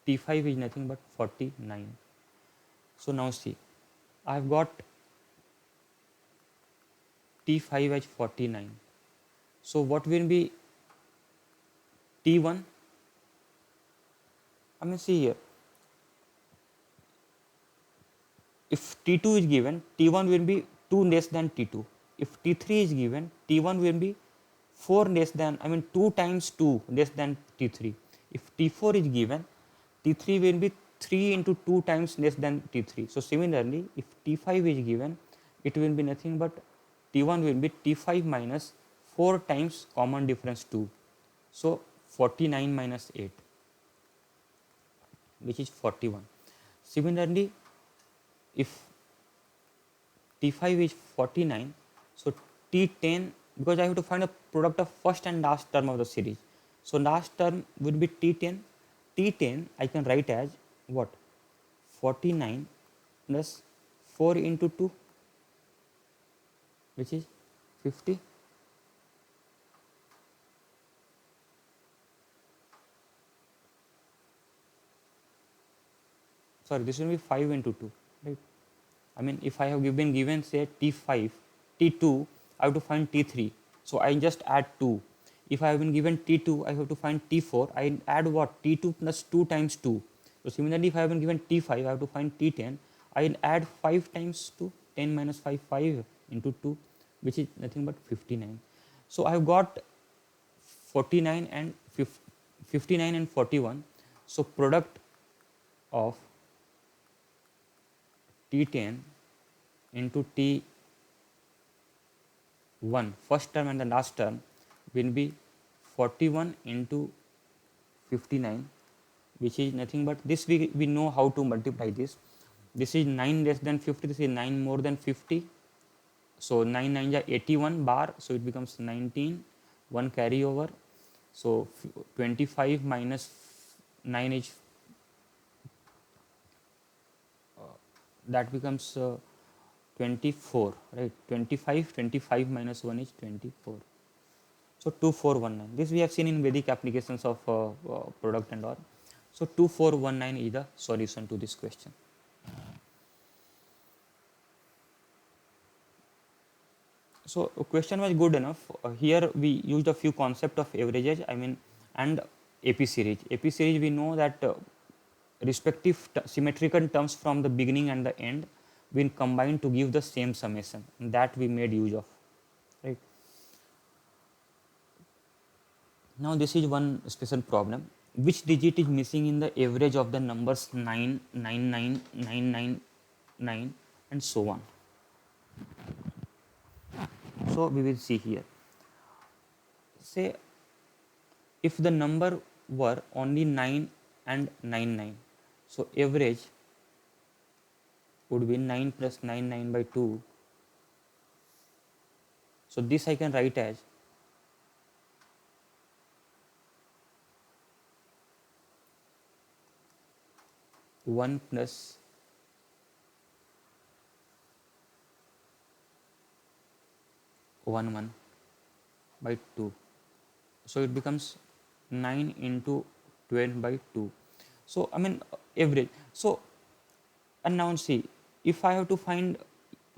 T5 is nothing but 49. So now see, I have got T5 as 49. So what will be T1? I mean, see here, if T2 is given, T1 will be 2 less than T2. If T3 is given, T1 will be 4 less than, I mean 2 times 2 less than T3. If T4 is given, T3 will be 3 into 2 times less than T3. So similarly, if T5 is given, it will be nothing but T1 will be T5 minus 4 times common difference 2. So 49 minus 8, which is 41. Similarly, if T5 is 49, so T10, because I have to find a product of first and last term of the series. So last term would be T10. T10 I can write as what? 49 plus 4 into 2, which is 50. Sorry, this will be 5 into 2, right? I mean, if I have been given say T5, T2, I have to find T3. So I just add 2. If I have been given T2, I have to find T4. I add what? T2 plus 2 times 2. So similarly, if I have been given T5, I have to find T10. I add 5 times 2, 10 minus 5, 5 into 2, which is nothing but 59. So I have got 49 and 59 and 41. So product of T10 into T1, first term and the last term, will be 41 into 59, which is nothing but this. We know how to multiply this. This is 9 less than 50, this is 9 more than 50. So 9 9 is 81 bar, so it becomes 19, 1 carry over. So 25 minus 9 is that becomes 24, right? 25 minus 1 is 24. So 2419. This we have seen in Vedic applications of product and all. So 2419 is the solution to this question. So question was good enough. Here we used a few concept of averages, I mean, and AP series. AP series we know that respective symmetrical terms from the beginning and the end will combine to give the same summation, that we made use of, right? Now this is one special problem. Which digit is missing in the average of the numbers 9, 99, 999 and so on? So we will see here. Say if the number were only 9 and 99, so average would be 9 plus 99 by 2. So this I can write as 1 plus 1 by 2. So it becomes 9 into 12 by 2. So I mean average. So and now see, if I have to find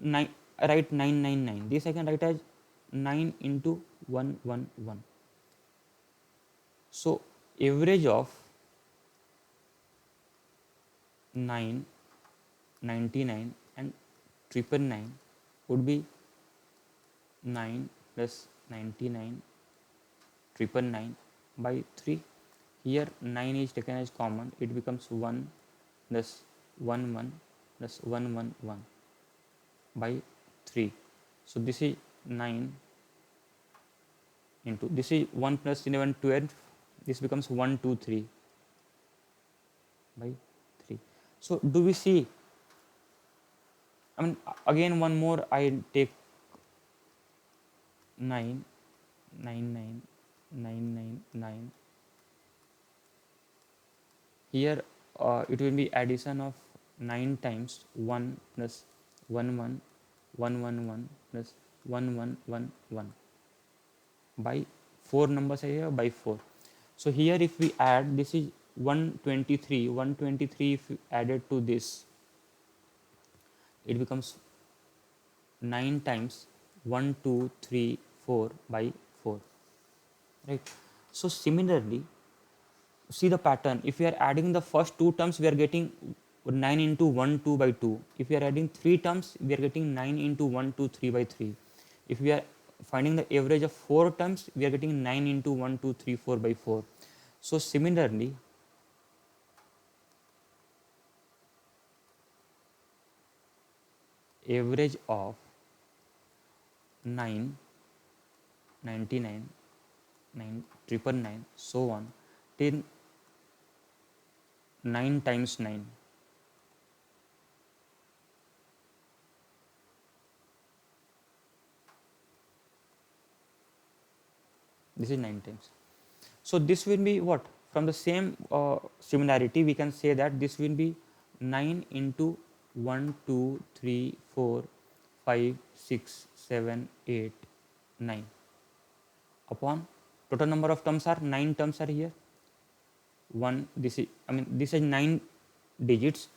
9, I write 999. This I can write as 9 into 111. So average of 9, 99 and 999 would be 9 plus 99 999 by 3. Here 9 is taken as common, it becomes 1 plus 11 plus 111 by 3. So this is 9 into, this is 1 plus 11 12, this becomes 1 2 3 by 3. So do we see, I mean, again one more, I take 9 9 9 9 9 9. Here it will be addition of 9 times 1 plus 1 1 1 1 1 plus 1 1 1 1 by 4 numbers are here by 4. So here if we add, this is 123, 123 if you added to this, it becomes 9 times 1 2 3 4 by 4, right? So similarly, see the pattern, if we are adding the first two terms, we are getting 9 into 1 2 by 2. If we are adding three terms, we are getting 9 into 1 2 3 by 3. If we are finding the average of four terms, we are getting 9 into 1 2 3 4 by 4. So similarly, average of 9 99 9 999 so on till 9 times 9, this is 9 times. So this will be what, from the same similarity we can say that this will be 9 into 1 2 3 4 5 6 7 8 9 upon total number of terms are 9 terms are here, 1, this is, I mean, this is 9 digits,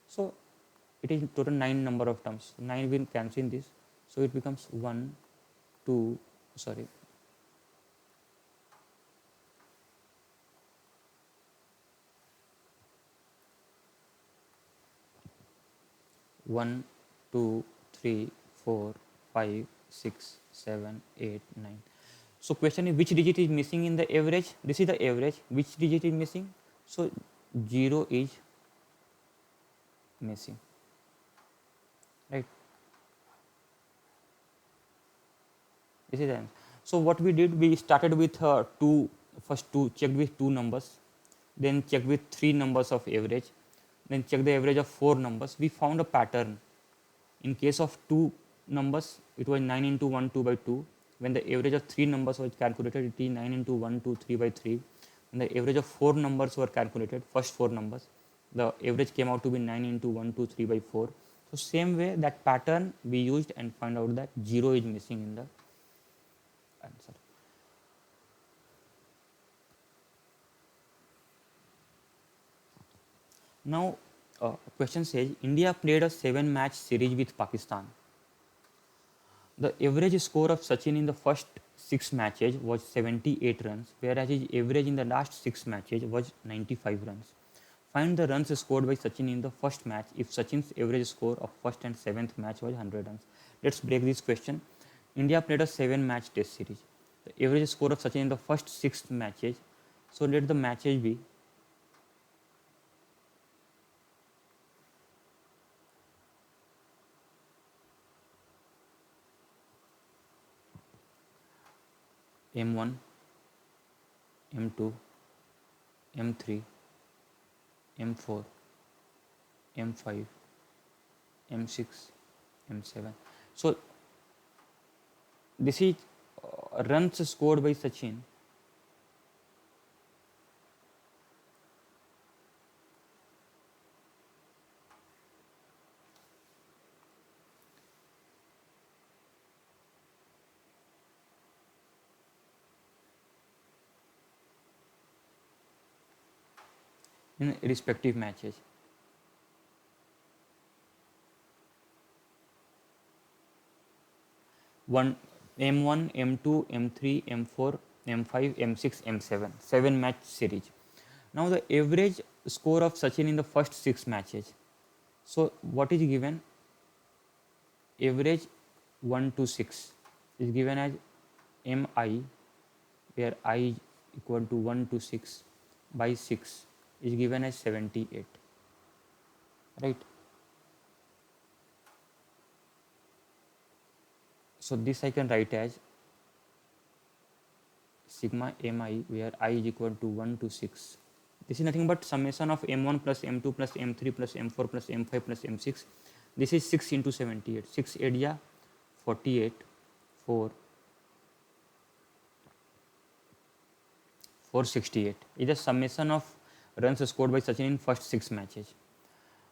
so it is total 9 number of terms. 9 will cancel this, so it becomes 1 2 sorry 1 2 3 4 5 6 7 8 9. So question is, which digit is missing in the average? This is the average. Which digit is missing? So 0 is missing, right? This is the answer. So what we did, we started with first two, checked with two numbers, then checked with three numbers of average, then check the average of four numbers. We found a pattern. In case of two numbers, it was 9 into 1 2 by 2. When the average of three numbers was calculated, it is 9 into 1 2 3 by 3. When the average of four numbers were calculated, first four numbers, the average came out to be 9 into 1 2 3 by 4. So same way, that pattern we used and find out that 0 is missing in the answer. Now, question says, India played a 7-match series with Pakistan. The average score of Sachin in the first 6 matches was 78 runs, whereas his average in the last 6 matches was 95 runs. Find the runs scored by Sachin in the first match if Sachin's average score of first and 7th match was 100 runs. Let's break this question. India played a 7-match test series. The average score of Sachin in the first 6 matches. So let the matches be M1, M2, M3, M4, M5, M6, M7. So this is runs scored by Sachin in respective matches. One M1, M2, M3, M4, M5, M6, M7, 7-match series. Now the average score of Sachin in the first 6 matches. So what is given? Average 1 to 6 is given as MI, where I is equal to 1 to 6 by 6 is given as 78, right? So this I can write as sigma mi, where I is equal to 1 to 6, This is nothing but summation of m1 plus m2 plus m3 plus m4 plus m5 plus m6. This is 6 into 78. 6 8 ja 48, 4 468 is the summation of runs scored by Sachin in first 6 matches.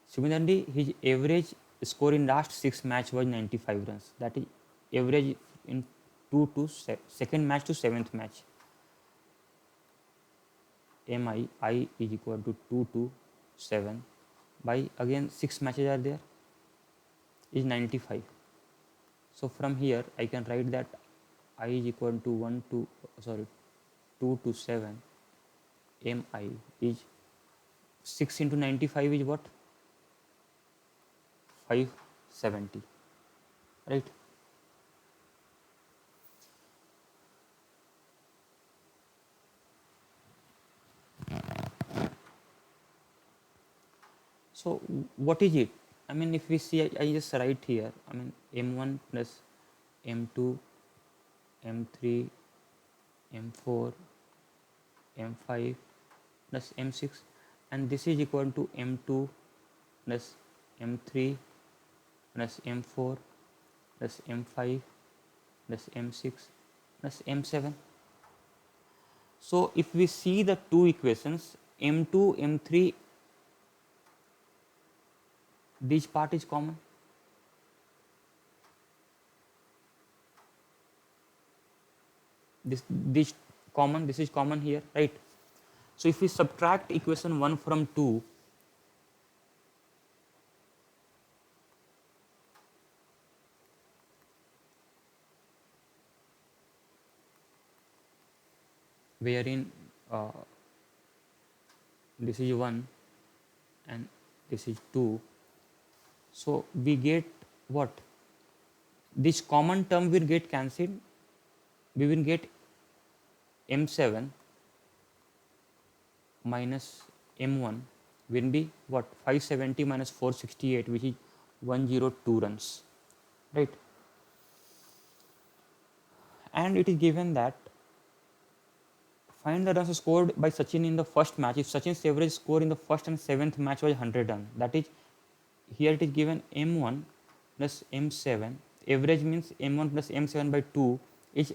Similarly, his average score in last 6 match was 95 runs. That is average in second match to 7th match. I is equal to 2 to 7 by, again 6 matches are there, is 95. So from here I can write that I is equal to 2 to 7. Mi is 6 into 95 is what? 570, right? So what is it? I mean, if we see, I just write here, I mean m1 plus m2, m3, m4, m5 plus m6, and this is equal to m2 plus m3 plus m4 plus m5 plus m6 plus m7. So if we see the two equations, m2, m3, this part is common. This common, this is common here, right? So if we subtract equation 1 from 2, wherein this is 1 and this is 2, so we get what? This common term will get cancelled. We will get m7 minus m1 will be what? 570 minus 468, which is 102 runs, right? And it is given that find the runs scored by Sachin in the first match. If Sachin's average score in the first and 7th match was 100 runs, that is, here it is given m1 plus m7. Average means m1 plus m7 by 2 is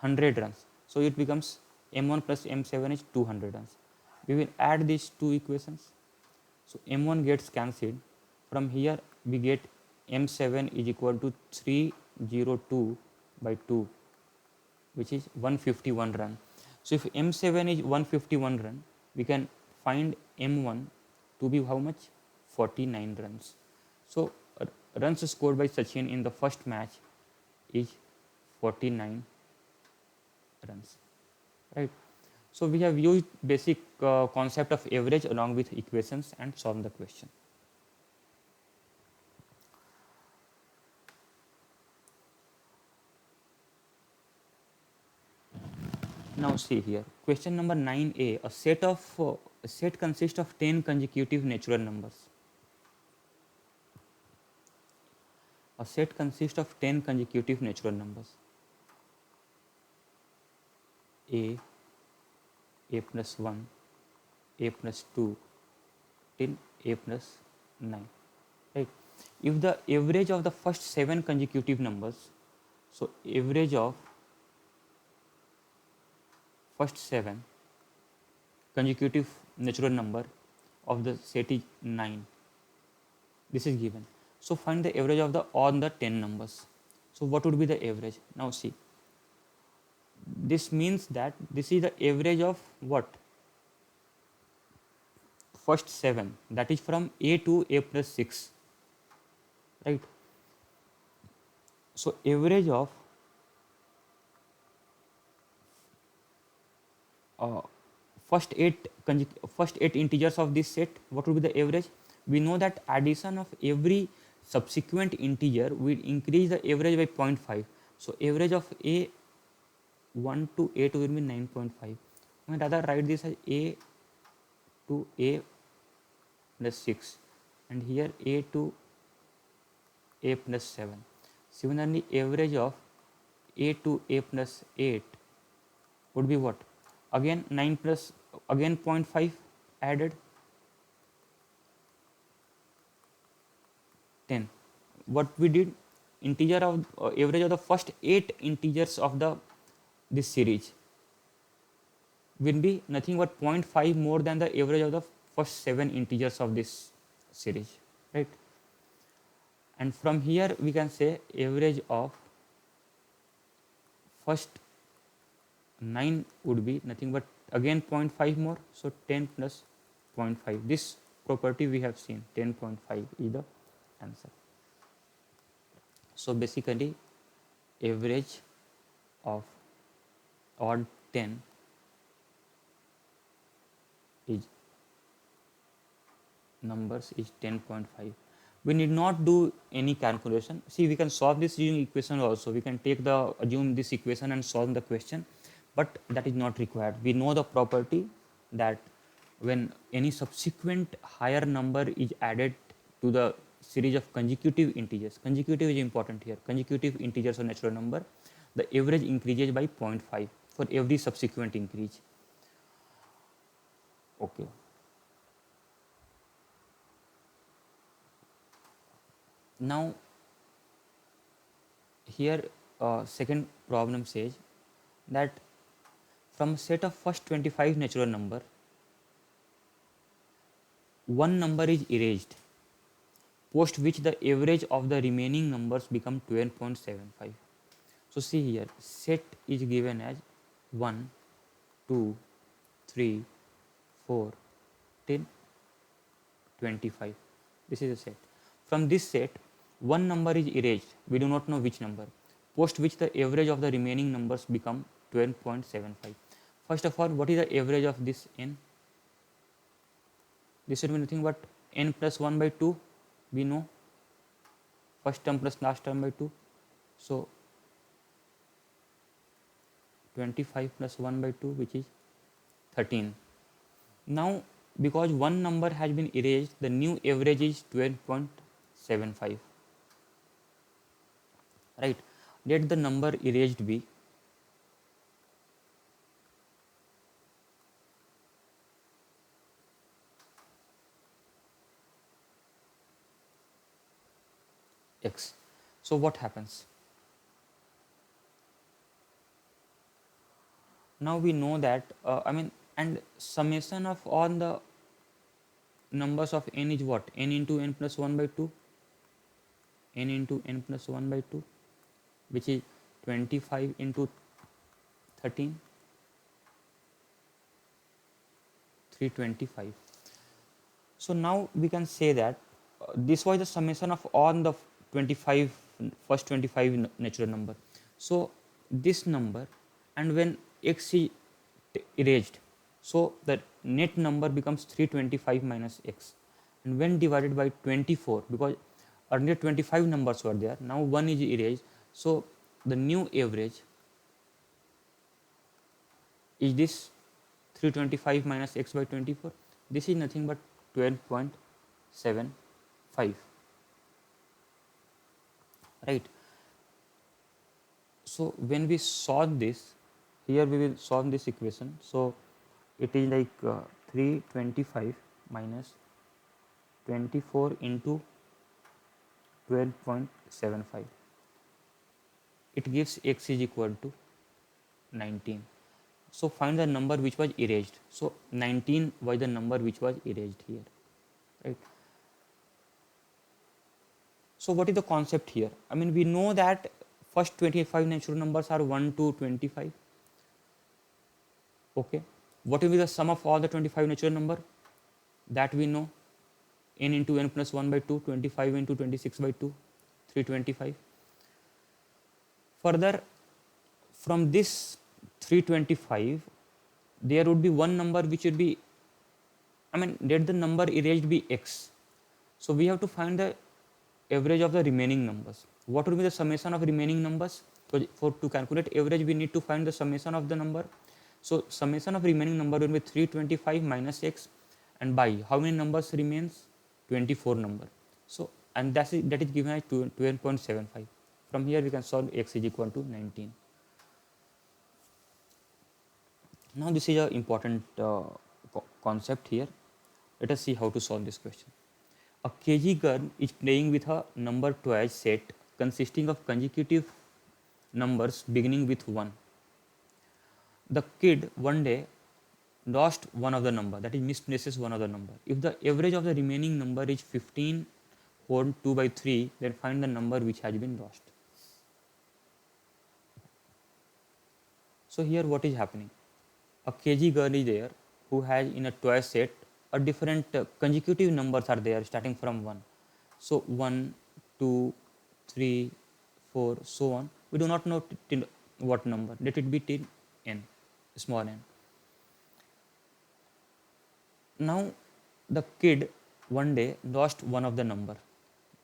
100 runs. So it becomes m1 plus m7 is 200 runs. We will add these two equations. So m1 gets cancelled. From here we get m7 is equal to 302 by 2, which is 151 run. So if m7 is 151 run, we can find m1 to be how much? 49 runs. So runs scored by Sachin in the first match is 49 runs, right? So we have used basic concept of average along with equations and solved the question. Now see here, question number 9a, a set consists of 10 consecutive natural numbers. A set consists of 10 consecutive natural numbers. A plus 1, a plus 2, till a plus 9, right? If the average of the first 7 consecutive numbers, so average of first 7 consecutive natural number of the set is 9, this is given. So find the average of the all the 10 numbers. So what would be the average? Now see, this means that this is the average of what? First 7, that is from a to a plus 6, right? So average of first 8 integers of this set, what would be the average? We know that addition of every subsequent integer will increase the average by 0.5. So average of a1 to a2 will be 9.5. I mean, rather write this as a to a plus 6 and here a to a plus 7. Similarly, average of a to a plus 8 would be what? Again 9 plus, again 0.5, added 10. What we did, integer of average of the first 8 integers of the this series will be nothing but 0.5 more than the average of the first 7 integers of this series, right? And from here we can say average of first 9 would be nothing but again 0.5 more, so 10 plus 0.5. This property we have seen, 10.5 is the answer. So basically average of odd 10 is numbers is 10.5. We need not do any calculation. See, we can solve this using equation also. We can take the assume this equation and solve the question, but that is not required. We know the property that when any subsequent higher number is added to the series of consecutive integers, consecutive is important here, consecutive integers or natural number, the average increases by 0.5 for every subsequent increase. Okay. Now here second problem says that from a set of first 25 natural number, one number is erased, post which the average of the remaining numbers become 12.75. So see here, set is given as 1, 2, 3, 4, 10, 25. This is a set. From this set, one number is erased. We do not know which number, post which the average of the remaining numbers become 12.75. First of all, what is the average of this n? This should be nothing but n plus 1 by 2. We know first term plus last term by 2. So 25 plus 1 by 2, which is 13. Now because one number has been erased, the new average is 12.75. Right? Let the number erased be x. So what happens? Now we know that and summation of all the numbers of n is what? N into n plus 1 by 2, n into n plus 1 by 2, which is 25 into 13, 325. So now we can say that this was the summation of all the 25 first 25 natural number. So this number, and when x is erased, so the net number becomes 325 minus x, and when divided by 24, because earlier 25 numbers were there, now 1 is erased, so the new average is this 325 minus x by 24. This is nothing but 12.75, right? So when we solve this, here we will solve this equation. So it is like 325 minus 24 into 12.75. It gives x is equal to 19. So find the number which was erased. So 19 was the number which was erased here, right? So what is the concept here? I mean, we know that first 25 natural numbers are 1 to 25. Okay. What will be the sum of all the 25 natural number? That we know. N into n plus 1 by 2, 25 into 26 by 2, 325. Further, from this 325, there would be one number which would be, let the number erased be x. So we have to find the average of the remaining numbers. What would be the summation of remaining numbers? So to calculate average, we need to find the summation of the number. So summation of remaining number will be 325 minus x, and by how many numbers remains? 24 number. So and that is given as 12.75. From here we can solve x is equal to 19. Now this is an important concept here. Let us see how to solve this question. A KG girl is playing with a number toys set consisting of consecutive numbers beginning with 1. The kid one day lost one of the number, that is misplaces one of the number. If the average of the remaining number is 15 whole 2 by 3, then find the number which has been lost. So here what is happening? A KG girl is there who has in a toy set a different consecutive numbers are there starting from 1. So 1, 2, 3, 4, so on. We do not know till what number. Let it be till n, small n. Now the kid one day lost one of the number.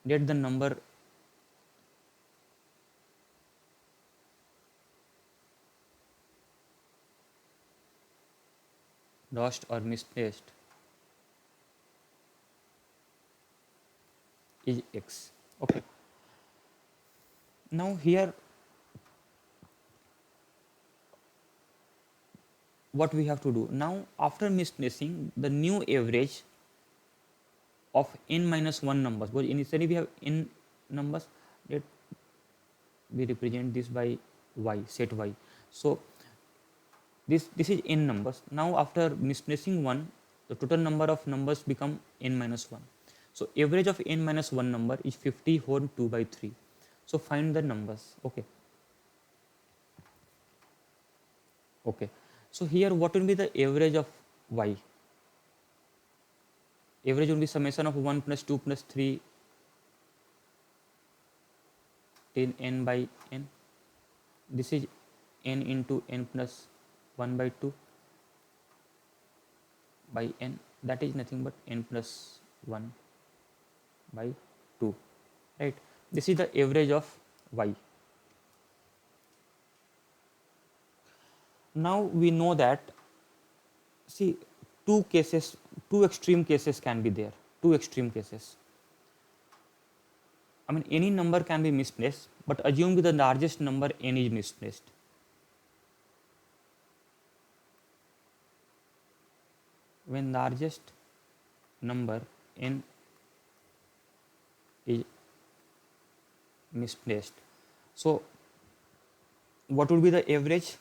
Let the number lost or misplaced is x. Okay. Now here what we have to do? Now after misplacing, the new average of n minus 1 numbers, because initially we have n numbers, let we represent this by y, set y. So this is n numbers. Now after misplacing 1, the total number of numbers become n minus 1. So average of n minus 1 number is 50 whole 2 by 3. So find the numbers. Okay. Okay. So here what will be the average of y? Average will be summation of 1 plus 2 plus 3 till n by n. This is n into n plus 1 by 2 by n. That is nothing but n plus 1 by 2. Right. This is the average of y. Now we know that, see, two extreme cases can be there. Two extreme cases. I mean, any number can be misplaced, but assume the largest number n is misplaced. When largest number n is misplaced, so what would be the average?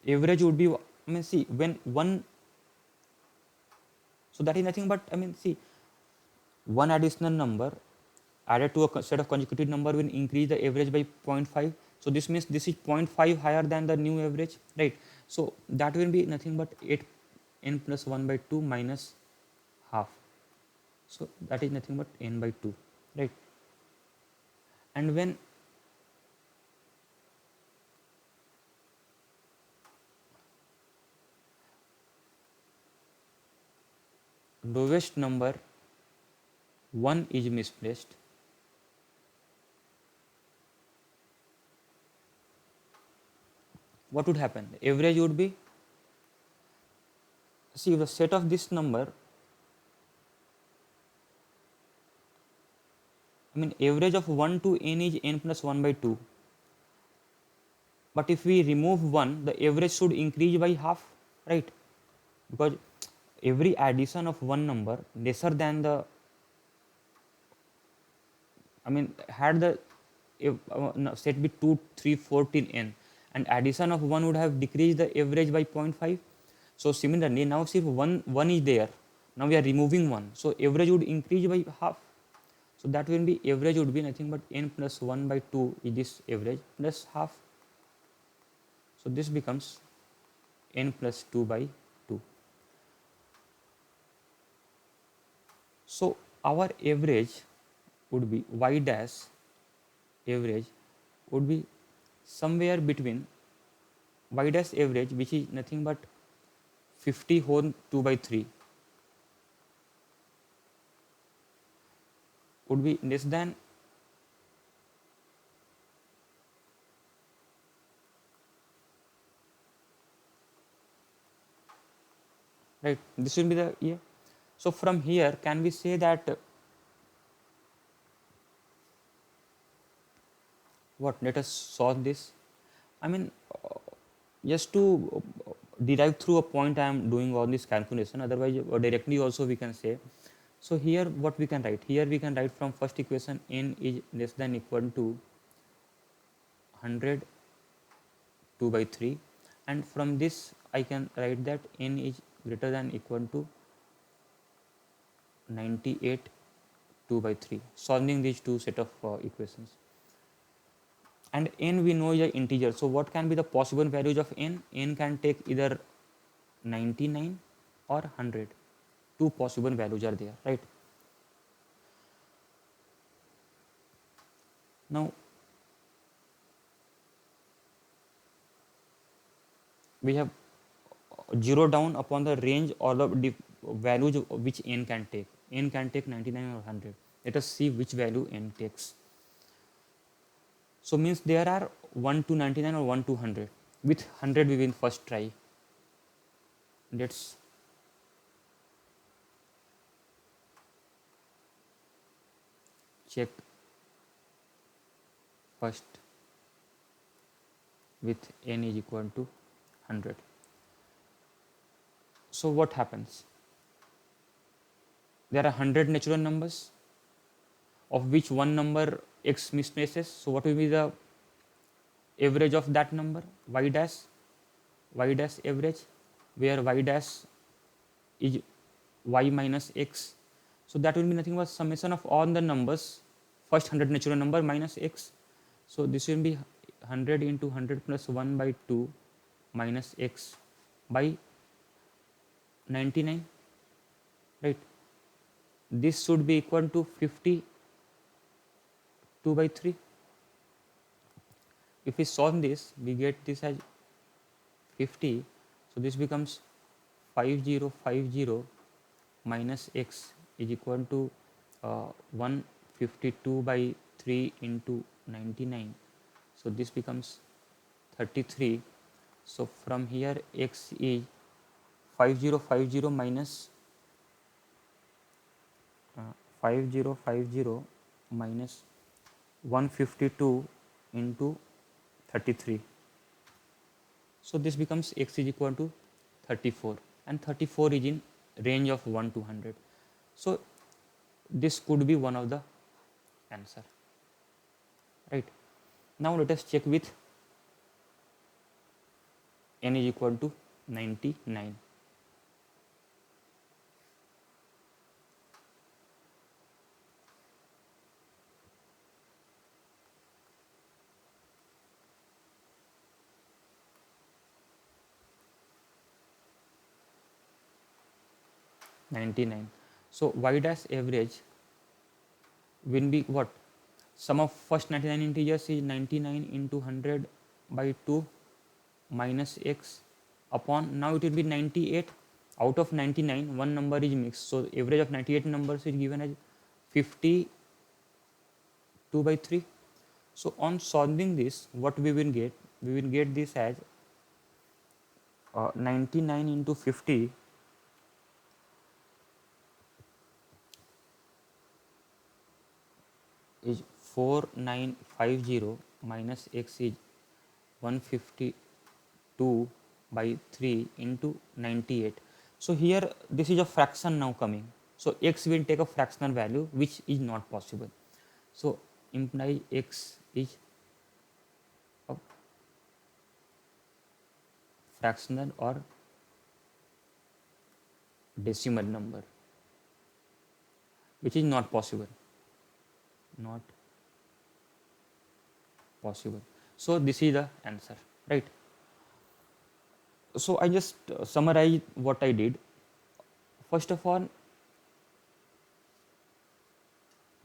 Average would be, I mean, see, when one, so that is nothing but, I mean, see, one additional number added to a set of consecutive number will increase the average by 0.5. So this means this is 0.5 higher than the new average, right? So that will be nothing but 8n plus 1 by 2 minus half. So that is nothing but n by 2, right? And when lowest number 1 is misplaced, what would happen? The average would be, see, the set of this number, I mean, average of 1 to n is n plus 1 by 2. But if we remove 1, the average should increase by half, right? Because every addition of one number lesser than the, I mean, had the set be 2, 3, 4 till n, and addition of 1 would have decreased the average by 0.5. So similarly, now see, if 1 is there, now we are removing 1, so average would increase by half. So that will be, average would be nothing but n plus 1 by 2 is this average plus half. So this becomes n plus 2 by 2. So our average would be, y dash average would be somewhere between, y dash average, which is nothing but 50 whole 2 by 3, would be less than, right? This will be the year. So from here, can we say that, what, let us solve this. I mean, just to derived through a point I am doing all this calculation, otherwise directly also we can say. So here what we can write, here we can write from first equation n is less than equal to 100 2 by 3, and from this I can write that n is greater than equal to 98 2 by 3, solving these two set of equations. And n we know is an integer, so what can be the possible values of n? N can take either 99 or 100. Two possible values are there, right? Now we have zero down upon the range or the values which n can take. N can take 99 or 100. Let us see which value n takes. So means there are 1 to 99 or 1 to 100. With 100 we will first try. Let's check first with n is equal to 100. So what happens? There are 100 natural numbers, of which one number x misplaces. So what will be the average of that number? Y dash average, where y dash is y minus x. So that will be nothing but summation of all the numbers, first 100 natural number minus x. So this will be 100 into 100 plus 1 by 2 minus x by 99, right? This should be equal to 50 2 by 3. If we solve this, we get this as 50. So this becomes 5050 minus x is equal to 152 by 3 into 99. So this becomes 33. So from here x is 5050 minus 5050 minus 152 into 33. So this becomes x is equal to 34, and 34 is in range of 1 to 100. So this could be one of the answer, right? Now let us check with n is equal to 99. So y dash average will be what? Sum of first 99 integers is 99 into 100 by 2 minus x upon, now it will be 98. Out of 99 one number is mixed, so average of 98 numbers is given as 50 2 by 3. So on solving this, what we will get? We will get this as 99 into 50 is 4950 minus x is 152 by 3 into 98. So here this is a fraction now coming. So x will take a fractional value, which is not possible. So imply x is a fractional or decimal number, which is not possible. Not possible. So this is the answer, right? So I just summarize what I did. First of all,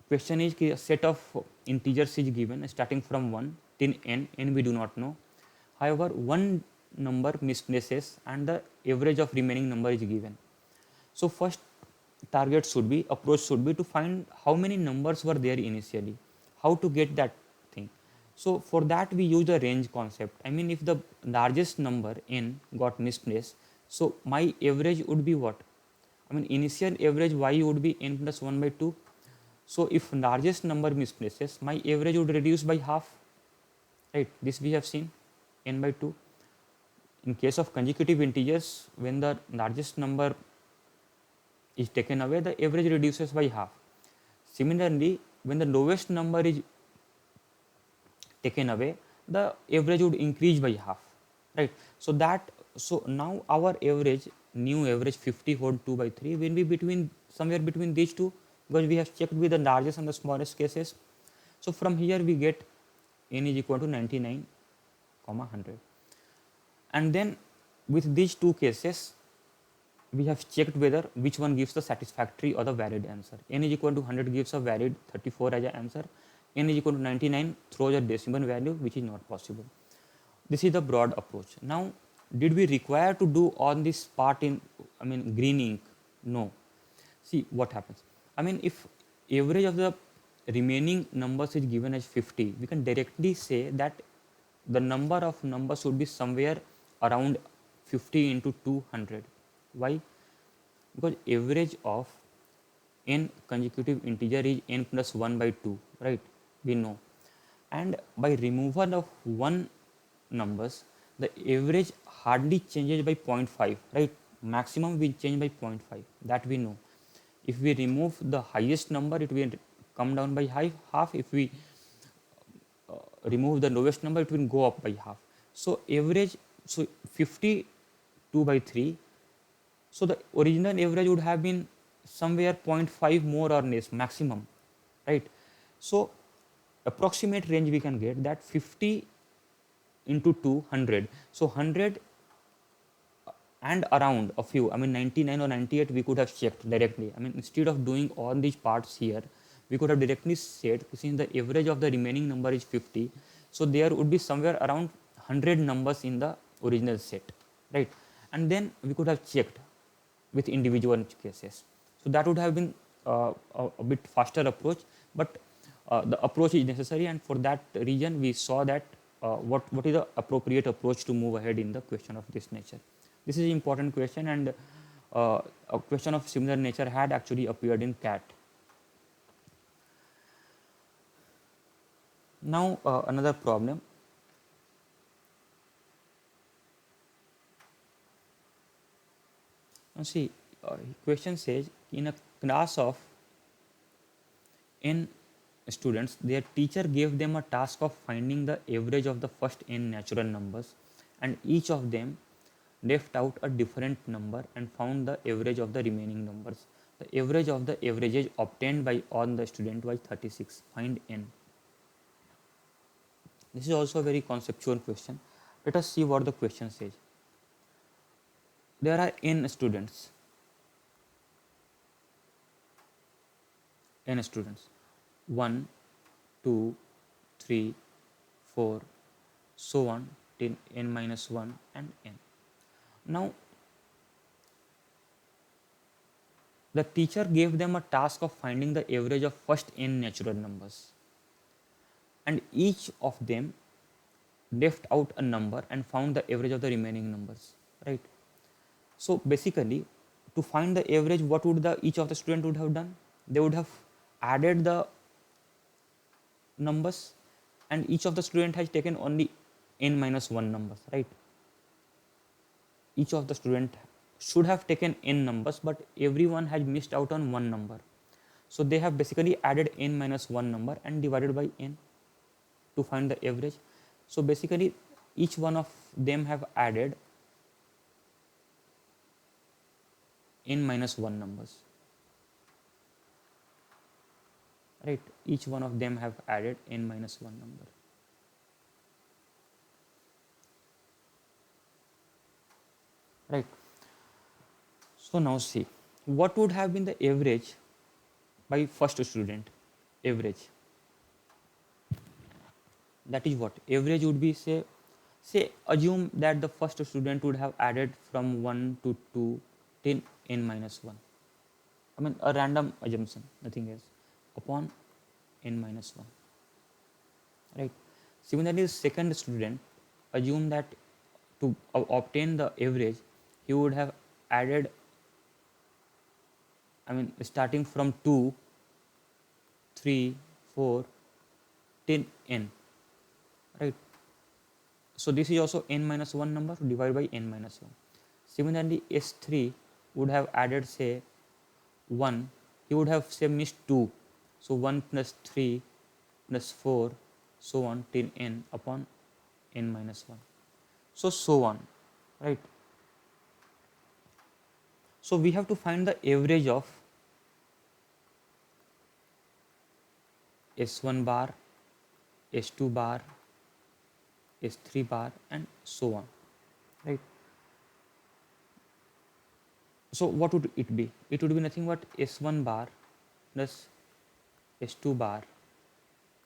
question is a set of integers is given starting from 1 till n. N we do not know. However, one number misplaces and the average of remaining number is given. So first target should be, approach should be to find how many numbers were there initially, how to get that thing. So for that we use the range concept. I mean, if the largest number n got misplaced, so my average would be what? I mean, initial average y would be n plus 1 by 2. So if largest number misplaces, my average would reduce by half, right? This we have seen, n by 2. In case of consecutive integers, when the largest number is taken away, the average reduces by half. Similarly, when the lowest number is taken away, the average would increase by half, right? So now our average, new average 50 whole 2 by 3 will be between somewhere between these two, because we have checked with the largest and the smallest cases. So from here we get n is equal to 99, 100. And then with these two cases, we have checked whether which one gives the satisfactory or the valid answer. N is equal to 100 gives a valid 34 as an answer. N is equal to 99 throws a decimal value, which is not possible. This is the broad approach. Now, did we require to do all this part in, green ink? No. See what happens. If average of the remaining numbers is given as 50, we can directly say that the number of numbers should be somewhere around 50 into 200. Why? Because average of n consecutive integer is n plus 1 by 2, right? We know. And by removal of one numbers, the average hardly changes by 0.5, right? Maximum will change by 0.5, that we know. If we remove the highest number, it will come down by half. If we remove the lowest number, it will go up by half. So average, so 52 by 3, so the original average would have been somewhere 0.5 more or less maximum, right? So approximate range we can get that 50 into 200. So 100 and around a few, 99 or 98 we could have checked directly. Instead of doing all these parts here, we could have directly said, since the average of the remaining number is 50, so there would be somewhere around 100 numbers in the original set, right? And then we could have checked with individual cases. So that would have been a bit faster approach, but the approach is necessary, and for that reason we saw that what is the appropriate approach to move ahead in the question of this nature. This is an important question, and a question of similar nature had actually appeared in CAT. Now another problem. Now see, question says in a class of n students, their teacher gave them a task of finding the average of the first n natural numbers, and each of them left out a different number and found the average of the remaining numbers. The average of the averages obtained by all the students was 36. Find n. This is also a very conceptual question. Let us see what the question says. There are n students. N students. 1, 2, 3, 4, so on till n minus 1 and n. Now, the teacher gave them a task of finding the average of first n natural numbers, and each of them left out a number and found the average of the remaining numbers, right? So basically, to find the average, what would each of the student would have done? They would have added the numbers, and each of the student has taken only n minus 1 numbers, right? Each of the student should have taken n numbers, but everyone has missed out on one number. So they have basically added n minus 1 number and divided by n to find the average. So basically, each one of them have added n minus 1 numbers, right? Each one of them have added n minus 1 number. Right. So now see, what would have been the average by first student? Average. That is what? Average would be, say assume that the first student would have added from 1 to 2 till n minus 1. A random assumption, nothing else, upon n minus 1. Right. Similarly, second student, assume that to obtain the average, he would have added, starting from 2, 3, 4 till n, right? So this is also n minus 1 number divided by n minus 1. Similarly, S3 would have added say 1, he would have say missed 2. So 1 plus 3 plus 4 so on till n upon n minus 1. So on, right? So we have to find the average of S1 bar, S2 bar, S3 bar and so on, right? So what would it be? It would be nothing but S1 bar plus S2 bar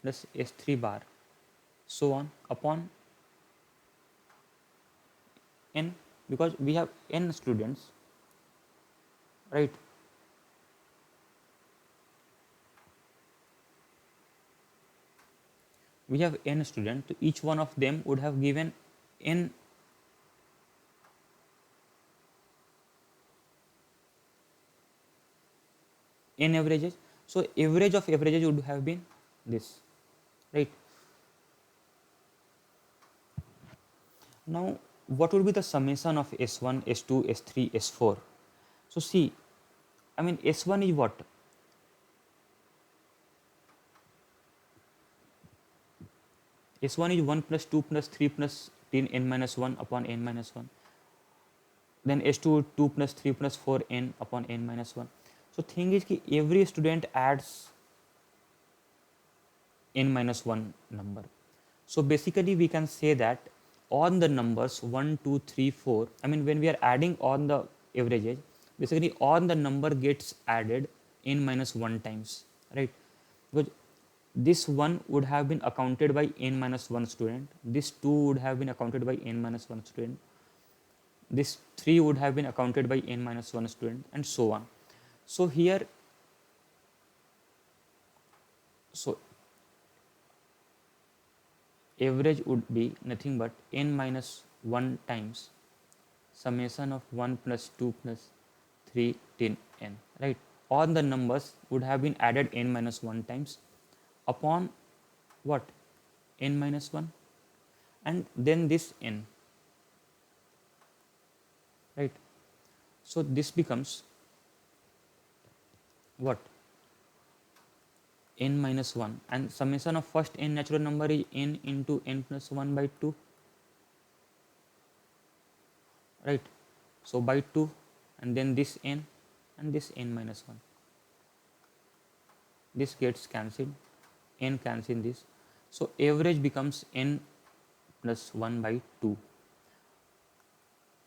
plus S3 bar so on upon n, because we have n students, right? We have n students, each one of them would have given n averages. So average of averages would have been this, right? Now what would be the summation of S1, S2, S3, S4? So see, I mean S1 is what? S1 is 1 plus 2 plus 3 plus n minus 1 upon n minus 1. Then S2 2 plus 3 plus 4 n upon n minus 1. So thing is कि every student adds n minus 1 number. So basically we can say that on the numbers 1, 2, 3, 4, I mean when we are adding on the averages, basically on the number gets added n minus 1 times, right? Because this 1 would have been accounted by n minus 1 student, this 2 would have been accounted by n minus 1 student, this 3 would have been accounted by n minus 1 student and so on. So here, so average would be nothing but n minus 1 times summation of 1 plus 2 plus 3 till n, right? All the numbers would have been added n minus 1 times upon what? N minus 1 and then this n, right? So this becomes what? N minus 1 and summation of first n natural number is n into n plus 1 by 2, right? So by 2 and then this n and this n minus 1. This gets cancelled, n cancel this. So average becomes n plus 1 by 2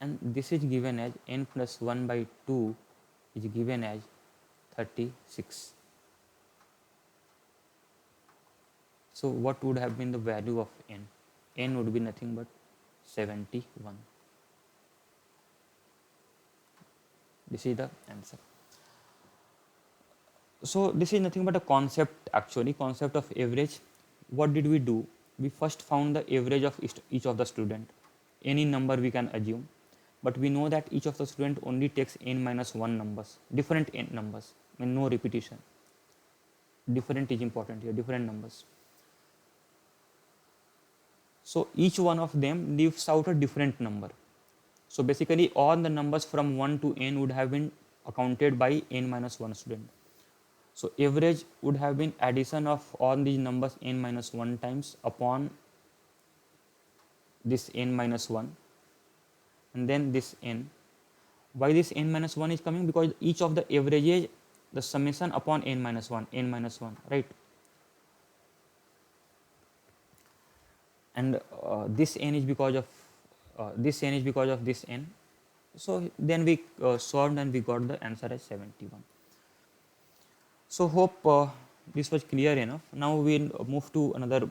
and this is given as n plus 1 by 2 is given as 36. So what would have been the value of n? N would be nothing but 71. This is the answer. So this is nothing but a concept, actually concept of average. What did we do? We first found the average of each of the student. Any number we can assume, but we know that each of the student only takes n minus 1 numbers, different n numbers, I mean no repetition. Different is important here, different numbers. So each one of them leaves out a different number. So basically all the numbers from 1 to n would have been accounted by n minus 1 student. So average would have been addition of all these numbers n minus 1 times upon this n minus 1 and then this n. Why this n minus 1 is coming? Because each of the averages, the summation upon n minus 1, right? And this n is because of this n is because of this n. So then we solved and we got the answer as 71. So hope this was clear enough. Now we'll move to another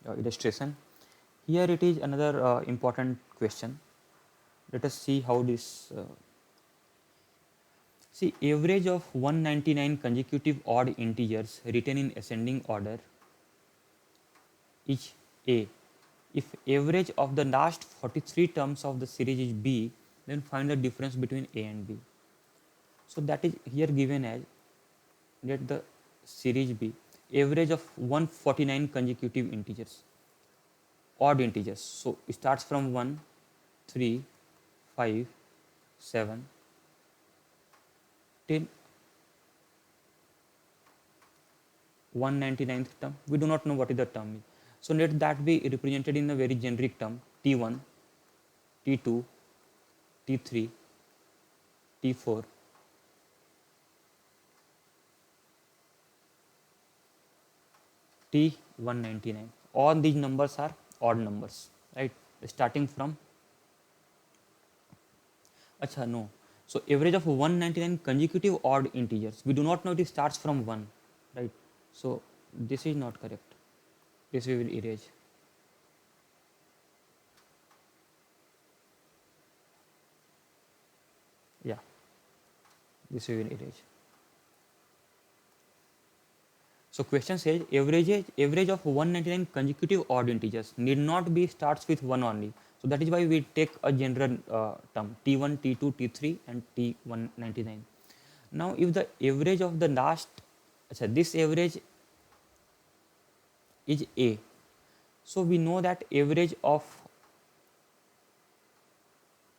illustration. Here it is another important question. Let us see how this. See, average of 199 consecutive odd integers written in ascending order is A. If average of the last 43 terms of the series is B, then find the difference between A and B. So that is here given as, let the series be. average of 149 consecutive integers, odd integers. So it starts from 1, 3, 5, 7, 10, 199th term. We do not know what is the term is. So let that be represented in a very generic term, T1, T2, T3, T4, T199. All these numbers are odd numbers, right? Starting from, acha, no. So average of 199 consecutive odd integers. We do not know it starts from 1, right? So this is not correct. This we will erase. Yeah, this we will erase. So question says average of 199 consecutive odd integers need not be starts with 1 only. So that is why we take a general term T1, T2, T3 and T199. Now if the average of the last, this average is A. So we know that average of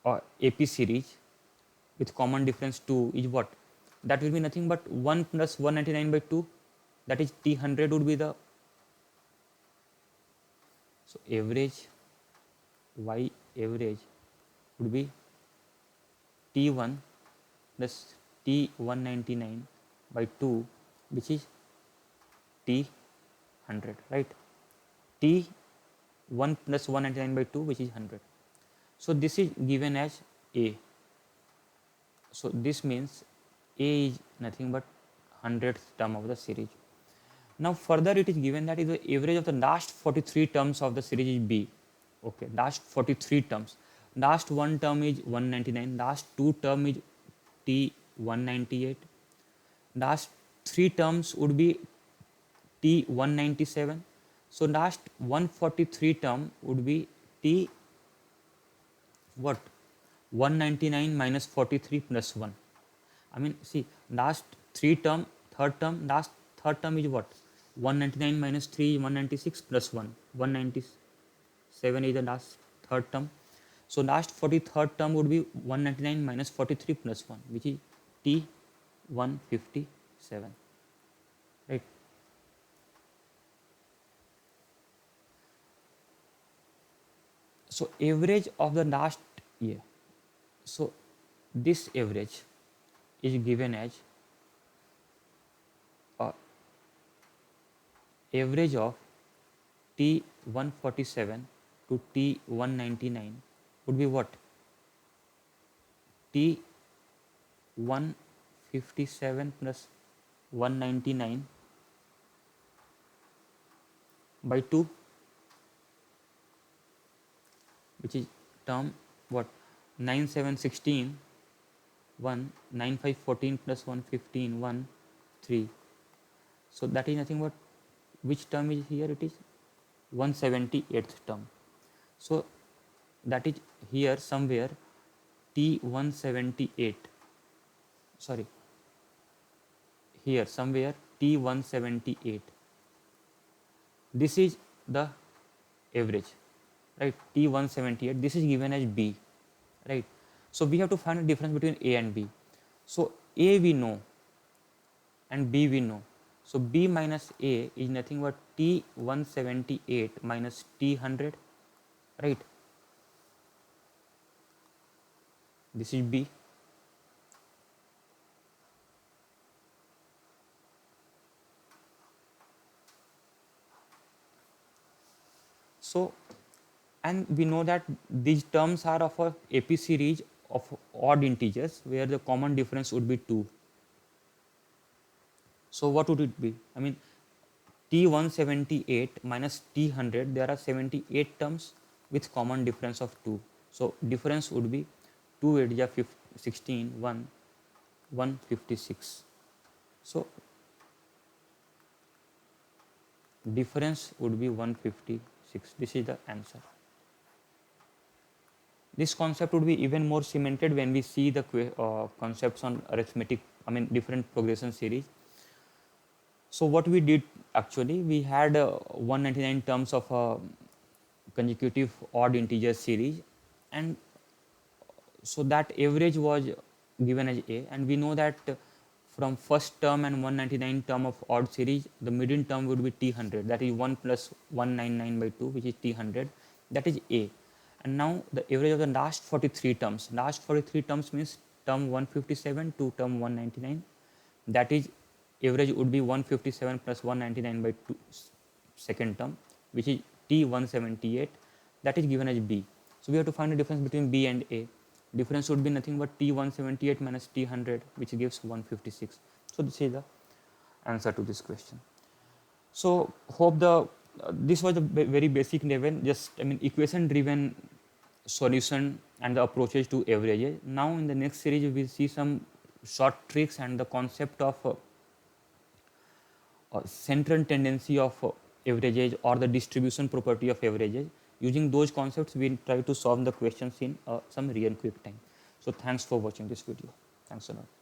AP series with common difference 2 is what? That will be nothing but 1 plus 199 by 2, that is T100 would be the, so average Y average would be T1 plus T199 by 2, which is T100, right? T1 plus 199 by 2, which is 100. So this is given as A. So this means A is nothing but 100th term of the series. Now further it is given that is the average of the last 43 terms of the series is B. Okay, last 43 terms. Last one term is 199, last two term is T198, last three terms would be T197. So last 143 term would be T what? 199 minus 43 plus 1. I mean, see, last three term, third term, last third term is what? 199 minus 3 is 196 plus 1. 197 is the last third term. So last 43rd term would be 199 minus 43 plus 1, which is T157. Right? So average of the last year. So this average is given as average of T147 to T199 would be what? T157 plus 199 by 2, which is term what? 9716 1, 9514 plus 115 1, 3. So that is nothing but, which term is here? It is 178th term. So that is here somewhere T178, sorry, here somewhere T178. This is the average, right? T178, this is given as B, right? So we have to find a difference between A and B. So A we know and B we know. So B minus A is nothing but T178 minus T100, right? This is B. So, and we know that these terms are of a AP series of odd integers where the common difference would be 2. So what would it be? I mean, T178 minus T100, there are 78 terms with common difference of 2. So difference would be 2 8 16, 1, 156. So difference would be 156. This is the answer. This concept would be even more cemented when we see the concepts on arithmetic, I mean different progression series. So what we did actually, we had 199 terms of a consecutive odd integer series, and so that average was given as a, and we know that from first term and 199 term of odd series, the median term would be t100, that is 1 plus 199 by 2, which is t100, that is a. And now the average of the last 43 terms, means term 157 to term 199, that is average would be 157 plus 199 by 2 second term, which is t178, that is given as b. So we have to find the difference between b and a. Difference would be nothing but t178 minus t100, which gives 156. So this is the answer to this question. So hope the this was a very basic level, just equation driven solution and the approaches to averages. Now in the next series we will see some short tricks and the concept of central tendency of averages or the distribution property of averages. Using those concepts, we will try to solve the questions in some real quick time. So thanks for watching this video. Thanks a lot.